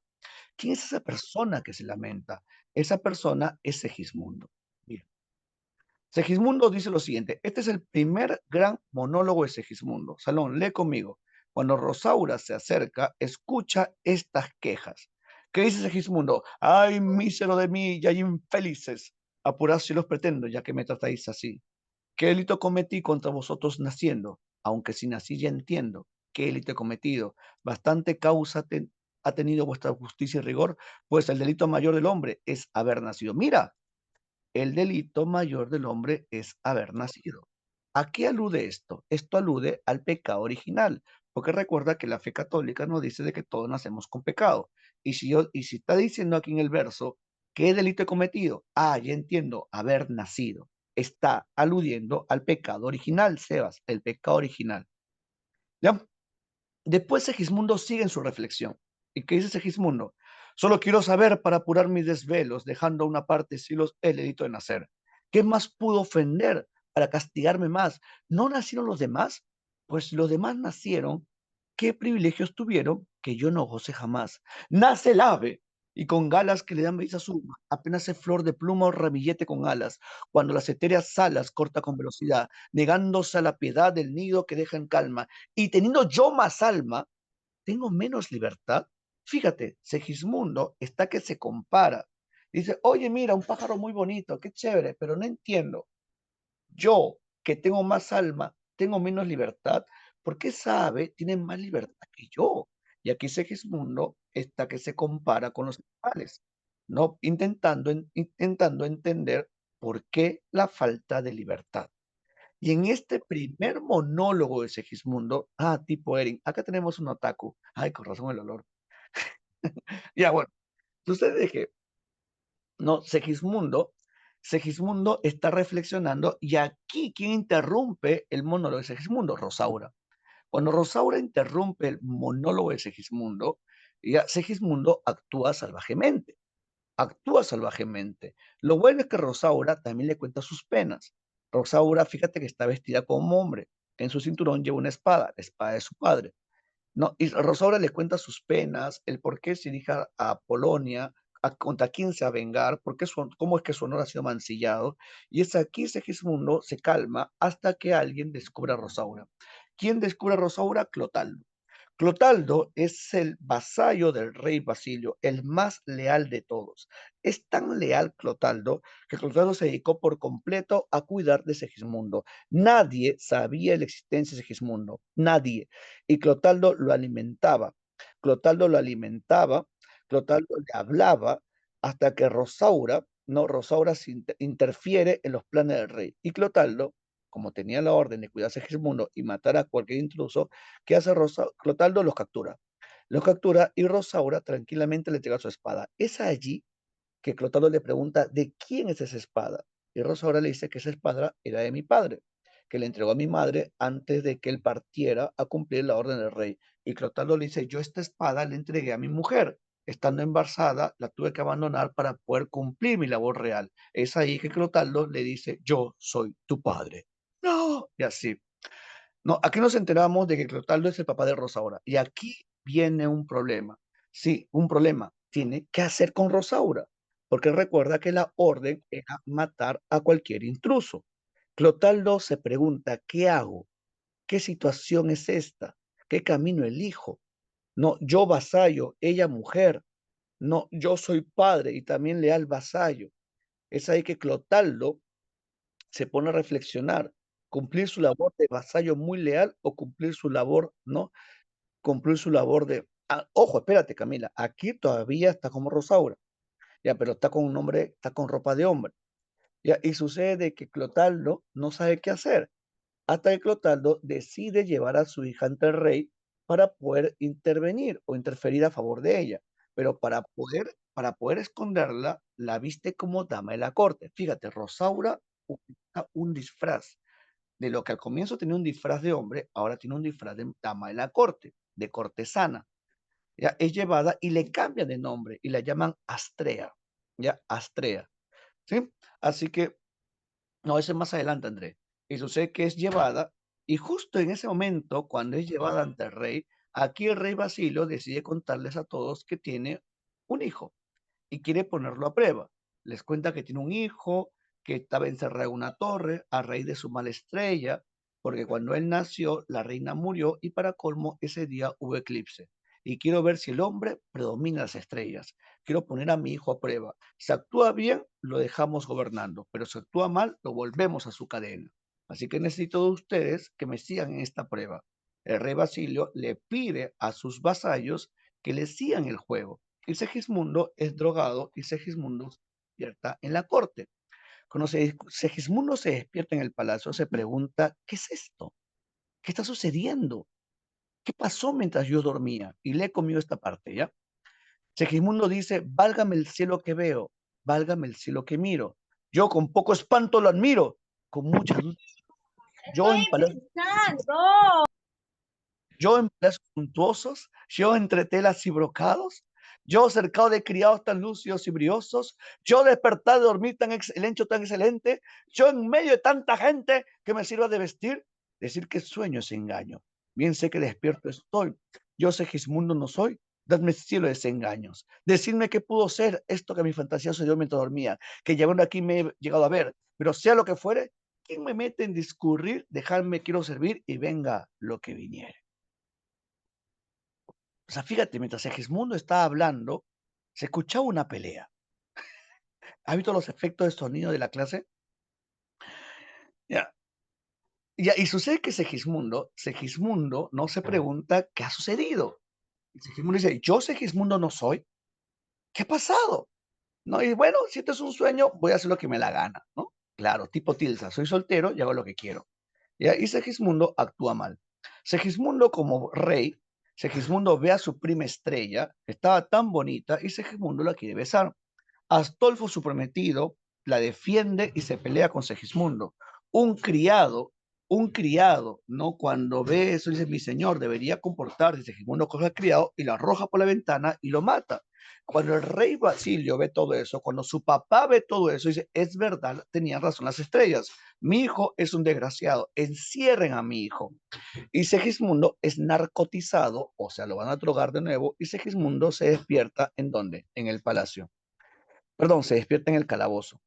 ¿Quién es esa persona que se lamenta? Esa persona es Segismundo. Segismundo dice lo siguiente, este es el primer gran monólogo de Segismundo. Salón, lee conmigo. Cuando Rosaura se acerca, escucha estas quejas. ¿Qué dice Segismundo? ¡Ay, mísero de mí, y hay infelices! Apurad si los pretendo, ya que me tratáis así. ¿Qué delito cometí contra vosotros naciendo? Aunque si nací ya entiendo. ¿Qué delito he cometido? Bastante causa ha tenido vuestra justicia y rigor, pues el delito mayor del hombre es haber nacido. Mira, el delito mayor del hombre es haber nacido. ¿A qué alude esto? Esto alude al pecado original, porque recuerda que la fe católica nos dice de que todos nacemos con pecado. Y si está diciendo aquí en el verso, ¿qué delito he cometido? Ah, ya entiendo, haber nacido. Está aludiendo al pecado original, Sebas, el pecado original. ¿Ya? Después Segismundo sigue en su reflexión. ¿Y qué dice Segismundo? Solo quiero saber para apurar mis desvelos, dejando a una parte silos el delito de nacer. ¿Qué más pudo ofender para castigarme más? ¿No nacieron los demás? Pues los demás nacieron. ¿Qué privilegios tuvieron que yo no goce jamás? Nace el ave y con galas que le dan brisa su apenas es flor de pluma o ramillete con alas, cuando las etéreas alas corta con velocidad, negándose a la piedad del nido que deja en calma, y teniendo yo más alma, tengo menos libertad. Fíjate, Segismundo está que se compara. Dice, oye, mira, un pájaro muy bonito, qué chévere, pero no entiendo. Yo, que tengo más alma, tengo menos libertad. ¿Por qué sabe tiene más libertad que yo? Y aquí Segismundo está que se compara con los animales, ¿no? Intentando entender por qué la falta de libertad. Y en este primer monólogo de Segismundo, tipo Eren, acá tenemos un otaku. Ay, con razón el olor. Ya, bueno, sucede que, no, Segismundo está reflexionando y aquí, ¿quién interrumpe el monólogo de Segismundo? Rosaura. Cuando Rosaura interrumpe el monólogo de Segismundo, ya Segismundo actúa salvajemente. Lo bueno es que Rosaura también le cuenta sus penas. Rosaura, fíjate que está vestida como hombre. En su cinturón lleva una espada, la espada de su padre. No, y Rosaura le cuenta sus penas, el por qué se dirige a Polonia, contra quién se va a vengar, cómo es que su honor ha sido mancillado. Y es aquí Segismundo se calma hasta que alguien descubre a Rosaura. ¿Quién descubre a Rosaura? Clotaldo. Clotaldo es el vasallo del rey Basilio, el más leal de todos. Es tan leal Clotaldo que Clotaldo se dedicó por completo a cuidar de Segismundo. Nadie sabía la existencia de Segismundo, nadie. Y Clotaldo lo alimentaba. Clotaldo lo alimentaba, Clotaldo le hablaba hasta que Rosaura, no, Rosaura interfiere en los planes del rey. Y Clotaldo, como tenía la orden de cuidar a Segismundo y matar a cualquier intruso, ¿qué hace Clotaldo? Los captura. Los captura y Rosaura tranquilamente le entrega su espada. Es allí que Clotaldo le pregunta de quién es esa espada. Y Rosaura le dice que esa espada era de mi padre, que le entregó a mi madre antes de que él partiera a cumplir la orden del rey. Y Clotaldo le dice, yo esta espada le entregué a mi mujer. Estando embarazada, la tuve que abandonar para poder cumplir mi labor real. Es ahí que Clotaldo le dice, yo soy tu padre. No, y así. No, aquí nos enteramos de que Clotaldo es el papá de Rosaura. Y aquí viene un problema. Sí, un problema. Tiene que hacer con Rosaura. Porque recuerda que la orden era matar a cualquier intruso. Clotaldo se pregunta, ¿qué hago? ¿Qué situación es esta? ¿Qué camino elijo? No, yo vasallo, ella mujer. No, yo soy padre y también leal vasallo. Es ahí que Clotaldo se pone a reflexionar, cumplir su labor de vasallo muy leal o cumplir su labor, ¿no? Cumplir su labor de... ojo, espérate, Camila, aquí todavía está como Rosaura, ya, pero está con un hombre, está con ropa de hombre, ya, y sucede que Clotaldo no sabe qué hacer, hasta que Clotaldo decide llevar a su hija ante el rey para poder intervenir o interferir a favor de ella, pero para poder esconderla, la viste como dama de la corte. Fíjate, Rosaura utiliza un disfraz de lo que al comienzo tenía un disfraz de hombre, ahora tiene un disfraz de dama de la corte, de cortesana. Ya es llevada y le cambian de nombre y la llaman Astrea, ya Astrea, ¿sí? Así que, no, ese es más adelante, André. Y sucede que es llevada y justo en ese momento, cuando es llevada ante el rey, aquí el rey Basilio decide contarles a todos que tiene un hijo y quiere ponerlo a prueba. Les cuenta que tiene un hijo, que estaba encerrado en una torre a raíz de su mala estrella, porque cuando él nació, la reina murió y para colmo, ese día hubo eclipse. Y quiero ver si el hombre predomina las estrellas. Quiero poner a mi hijo a prueba. Si actúa bien, lo dejamos gobernando, pero si actúa mal, lo volvemos a su cadena. Así que necesito de ustedes que me sigan en esta prueba. El rey Basilio le pide a sus vasallos que le sigan el juego. Y Segismundo es drogado y Segismundo despierta en la corte. Cuando Segismundo se despierta en el palacio, se pregunta, ¿qué es esto? ¿Qué está sucediendo? ¿Qué pasó mientras yo dormía? Y lee conmigo esta parte, ¿ya? Segismundo dice, válgame el cielo que veo, válgame el cielo que miro. Yo con poco espanto lo admiro, con mucha duda. Yo en palacios, yo en palacios suntuosos, yo entre telas y brocados, yo cercado de criados tan lúcidos y briosos, yo despertar de dormir tan excelente, tan excelente, yo en medio de tanta gente que me sirva de vestir, decir que sueño es engaño. Bien sé que despierto estoy, yo Segismundo no soy, dadme cielo de desengaños. Decidme qué pudo ser esto que mi fantasía sucedió mientras dormía, que llegando aquí me he llegado a ver, pero sea lo que fuere, ¿quién me mete en discurrir? Dejarme quiero servir y venga lo que viniere. O sea, fíjate, mientras Segismundo estaba hablando, se escuchaba una pelea. ¿Has visto los efectos de sonido de la clase? Ya. Y sucede que Segismundo no se pregunta qué ha sucedido. Y Segismundo dice, yo Segismundo no soy. ¿Qué ha pasado? ¿No? Y bueno, si esto es un sueño, voy a hacer lo que me la gana, ¿no? Claro, tipo Tilsa, soy soltero y hago lo que quiero. ¿Ya? Y Segismundo actúa mal. Segismundo como rey, Segismundo ve a su prima Estrella, que estaba tan bonita, y Segismundo la quiere besar. Astolfo, su prometido, la defiende y se pelea con Segismundo. Un criado, un criado, ¿no? Cuando ve eso, dice, mi señor debería comportarse. Segismundo coge al criado y lo arroja por la ventana y lo mata. Cuando el rey Basilio ve todo eso, cuando su papá ve todo eso, dice, es verdad, tenían razón las estrellas. Mi hijo es un desgraciado, encierren a mi hijo. Y Segismundo es narcotizado, o sea, lo van a drogar de nuevo, y Segismundo se despierta ¿en dónde? En el palacio. Perdón, se despierta en el calabozo.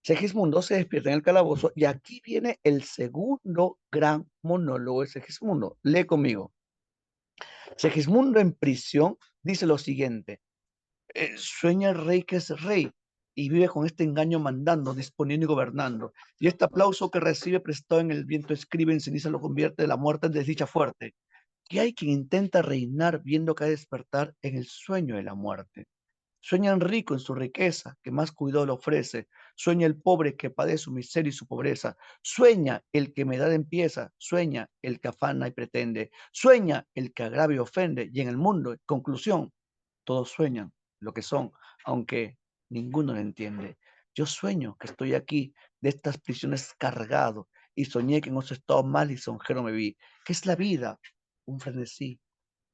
Segismundo se despierta en el calabozo y aquí viene el segundo gran monólogo de Segismundo. Lee conmigo. Segismundo en prisión dice lo siguiente. Sueña el rey que es rey y vive con este engaño mandando, disponiendo y gobernando. Y este aplauso que recibe prestado en el viento escribe en ceniza lo convierte de la muerte en desdicha fuerte. Y hay quien intenta reinar viendo caer despertar en el sueño de la muerte. Sueña el rico en su riqueza, que más cuidado le ofrece. Sueña el pobre que padece su miseria y su pobreza. Sueña el que me da empieza. Sueña el que afana y pretende. Sueña el que agravia y ofende. Y en el mundo, en conclusión, todos sueñan lo que son, aunque ninguno lo entiende. Yo sueño que estoy aquí, de estas prisiones cargado, y soñé que en otro estado mal y sonjero me vi. ¿Qué es la vida? Un frenesí.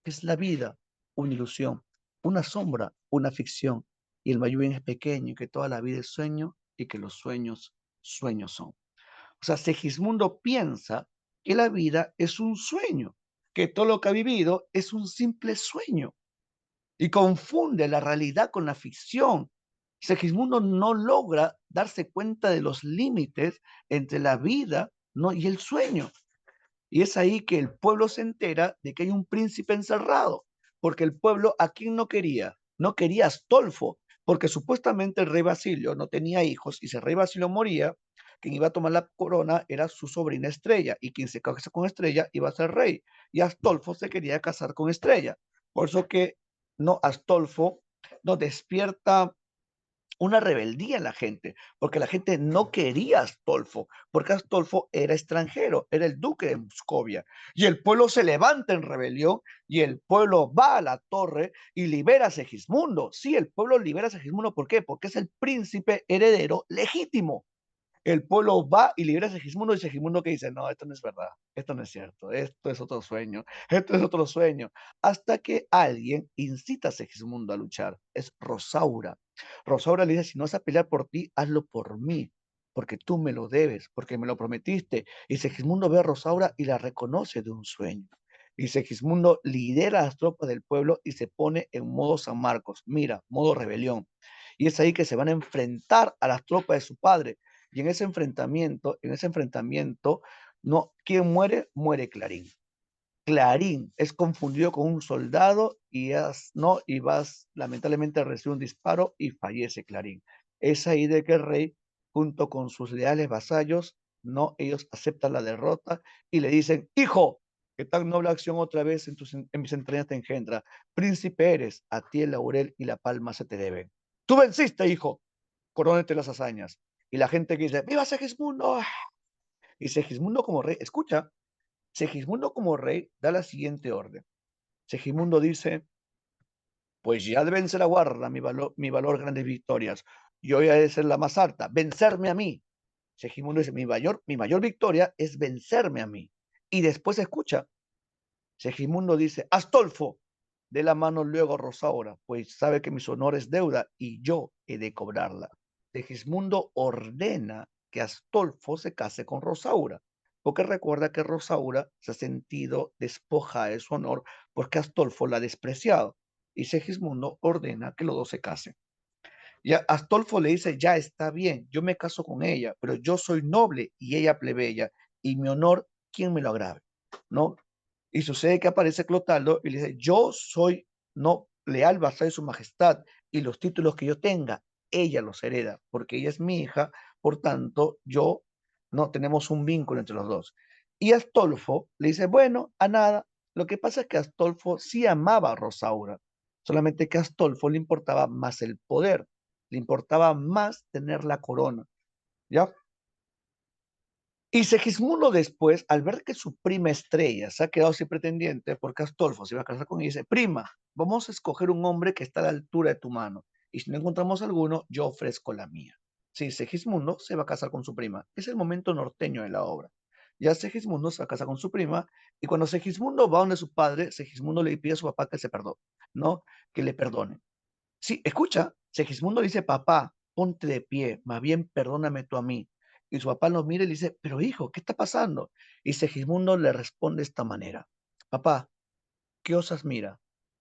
¿Qué es la vida? Una ilusión, una sombra, una ficción. Y el Mayuén es pequeño y que toda la vida es sueño y que los sueños, sueños son. O sea, Segismundo piensa que la vida es un sueño, que todo lo que ha vivido es un simple sueño y confunde la realidad con la ficción. Segismundo no logra darse cuenta de los límites entre la vida, ¿no? y el sueño. Y es ahí que el pueblo se entera de que hay un príncipe encerrado, porque el pueblo a quién no quería, no quería a Astolfo, porque supuestamente el rey Basilio no tenía hijos y si el rey Basilio moría, quien iba a tomar la corona era su sobrina Estrella y quien se casase con Estrella iba a ser rey y Astolfo se quería casar con Estrella. Por eso que no Astolfo no despierta una rebeldía en la gente, porque la gente no quería a Astolfo, porque Astolfo era extranjero, era el duque de Moscovia, y el pueblo se levanta en rebelión, y el pueblo va a la torre y libera a Segismundo. Sí, el pueblo libera a Segismundo, ¿por qué? Porque es el príncipe heredero legítimo. El pueblo va y libera a Segismundo y Segismundo que dice, no, esto no es verdad, esto no es cierto, esto es otro sueño, esto es otro sueño, hasta que alguien incita a Segismundo a luchar, es Rosaura. Rosaura le dice, si no vas a pelear por ti, hazlo por mí, porque tú me lo debes, porque me lo prometiste. Y Segismundo ve a Rosaura y la reconoce de un sueño. Y Segismundo lidera a las tropas del pueblo y se pone en modo San Marcos, mira, modo rebelión. Y es ahí que se van a enfrentar a las tropas de su padre Y en ese enfrentamiento, no, ¿quién muere? Muere Clarín. Clarín es confundido con un soldado y, no, y vas, lamentablemente recibe un disparo y fallece Clarín. Es ahí de que el rey, junto con sus leales vasallos, no, ellos aceptan la derrota y le dicen, hijo, que tan noble acción otra vez en mis entrañas te engendra. Príncipe eres, a ti el laurel y la palma se te deben. Tú venciste, hijo, corónate las hazañas. Y la gente que dice, ¡viva Segismundo! Y Segismundo como rey, escucha, Segismundo como rey da la siguiente orden. Segismundo dice, pues ya de vencer a guarda mi valor grandes victorias. Yo voy a ser la más alta, vencerme a mí. Segismundo dice, mi mayor victoria es vencerme a mí. Y después escucha, Segismundo dice, Astolfo, de la mano luego a Rosaura, pues sabe que mis honores es deuda y yo he de cobrarla. Segismundo ordena que Astolfo se case con Rosaura, porque recuerda que Rosaura se ha sentido despojada de su honor porque Astolfo la ha despreciado. Y Segismundo ordena que los dos se casen. Y Astolfo le dice, ya está bien, yo me caso con ella, pero yo soy noble y ella plebeya, y mi honor, ¿quién me lo agrave? ¿No? Y sucede que aparece Clotaldo y le dice, yo soy no leal vasallo de su majestad y los títulos que yo tenga, ella los hereda, porque ella es mi hija, por tanto, yo no tenemos un vínculo entre los dos. Y Astolfo le dice, bueno, a nada. Lo que pasa es que Astolfo sí amaba a Rosaura, solamente que a Astolfo le importaba más el poder, le importaba más tener la corona, ¿ya? Y Segismundo después, al ver que su prima Estrella se ha quedado sin pretendiente, porque Astolfo se iba a casar con ella, dice, prima, vamos a escoger un hombre que está a la altura de tu mano, y si no encontramos alguno, yo ofrezco la mía. Sí, Segismundo se va a casar con su prima. Es el momento norteño de la obra. Ya Segismundo se va a casar con su prima, y cuando Segismundo va donde su padre, Segismundo le pide a su papá que se perdone, ¿no? Que le perdone. Sí, escucha, Segismundo le dice, papá, ponte de pie, más bien perdóname tú a mí. Y su papá lo mira y le dice, pero hijo, ¿qué está pasando? Y Segismundo le responde de esta manera, papá, ¿qué os admira?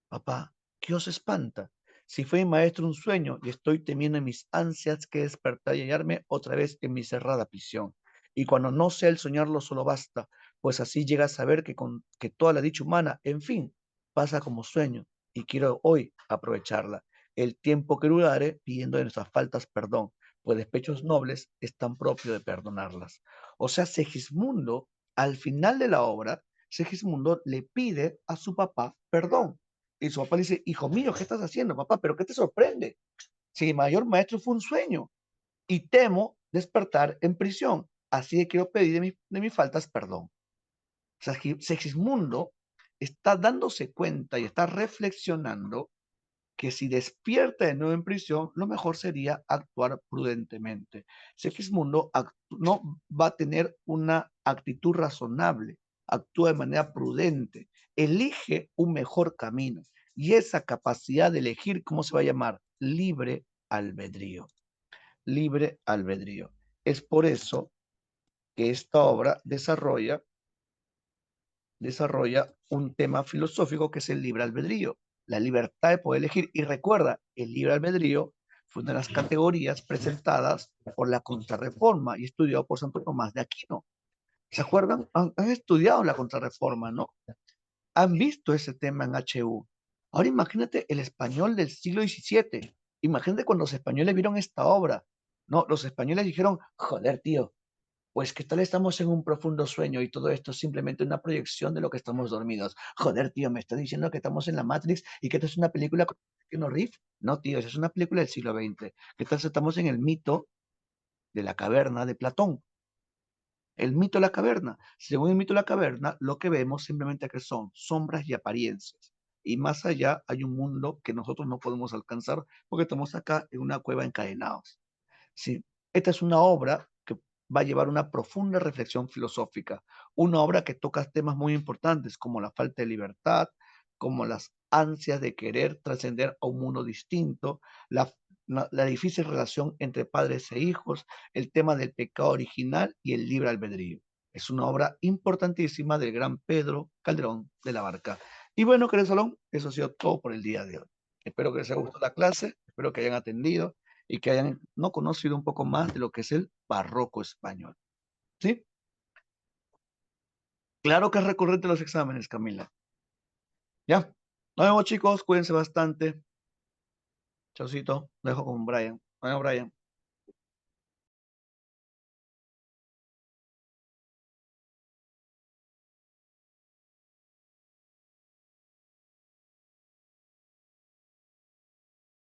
Papá, ¿qué os espanta? Si fue mi maestro un sueño y estoy temiendo en mis ansias que despertar y hallarme otra vez en mi cerrada prisión. Y cuando no sea el soñarlo solo basta, pues así llega a saber que toda la dicha humana, en fin, pasa como sueño y quiero hoy aprovecharla. El tiempo que durare pidiendo de nuestras faltas perdón, pues despechos nobles están propios de perdonarlas. O sea, Segismundo, al final de la obra, Segismundo le pide a su papá perdón. Y su papá le dice, hijo mío, ¿qué estás haciendo, papá? ¿Pero qué te sorprende? Si mi mayor maestro fue un sueño y temo despertar en prisión, así que quiero pedir de mis faltas perdón. O sea, Segismundo está dándose cuenta y está reflexionando que si despierta de nuevo en prisión, lo mejor sería actuar prudentemente. Segismundo no va a tener una actitud razonable, actúa de manera prudente, elige un mejor camino y esa capacidad de elegir, ¿cómo se va a llamar? Libre albedrío. Libre albedrío. Es por eso que esta obra desarrolla un tema filosófico que es el libre albedrío, la libertad de poder elegir. Y recuerda, el libre albedrío fue una de las categorías presentadas por la Contrarreforma y estudiado por Santo Tomás de Aquino. ¿Se acuerdan? Han estudiado la Contrarreforma, ¿no? Han visto ese tema en HU. Ahora imagínate el español del siglo XVII. Imagínate cuando los españoles vieron esta obra. No, los españoles dijeron, joder, tío, pues que tal estamos en un profundo sueño y todo esto es simplemente una proyección de lo que estamos dormidos. Joder, tío, me estás diciendo que estamos en la Matrix y que esto es una película con Keanu Reeves. No, tío, esa es una película del siglo XX. ¿Qué tal si estamos en el mito de la caverna de Platón? El mito de la caverna. Según el mito de la caverna, lo que vemos simplemente que son sombras y apariencias. Y más allá hay un mundo que nosotros no podemos alcanzar porque estamos acá en una cueva encadenados. Sí, esta es una obra que va a llevar una profunda reflexión filosófica, una obra que toca temas muy importantes como la falta de libertad, como las ansias de querer trascender a un mundo distinto, la, la difícil relación entre padres e hijos, el tema del pecado original y el libre albedrío. Es una obra importantísima del gran Pedro Calderón de la Barca. Y bueno, querido Salón, eso ha sido todo por el día de hoy. Espero que les haya gustado la clase, espero que hayan atendido y que hayan no conocido un poco más de lo que es el barroco español. ¿Sí? Claro que es recurrente los exámenes, Camila. Ya. Nos vemos, chicos. Cuídense bastante. Chaucito. Dejo con Brian. Bueno, Brian.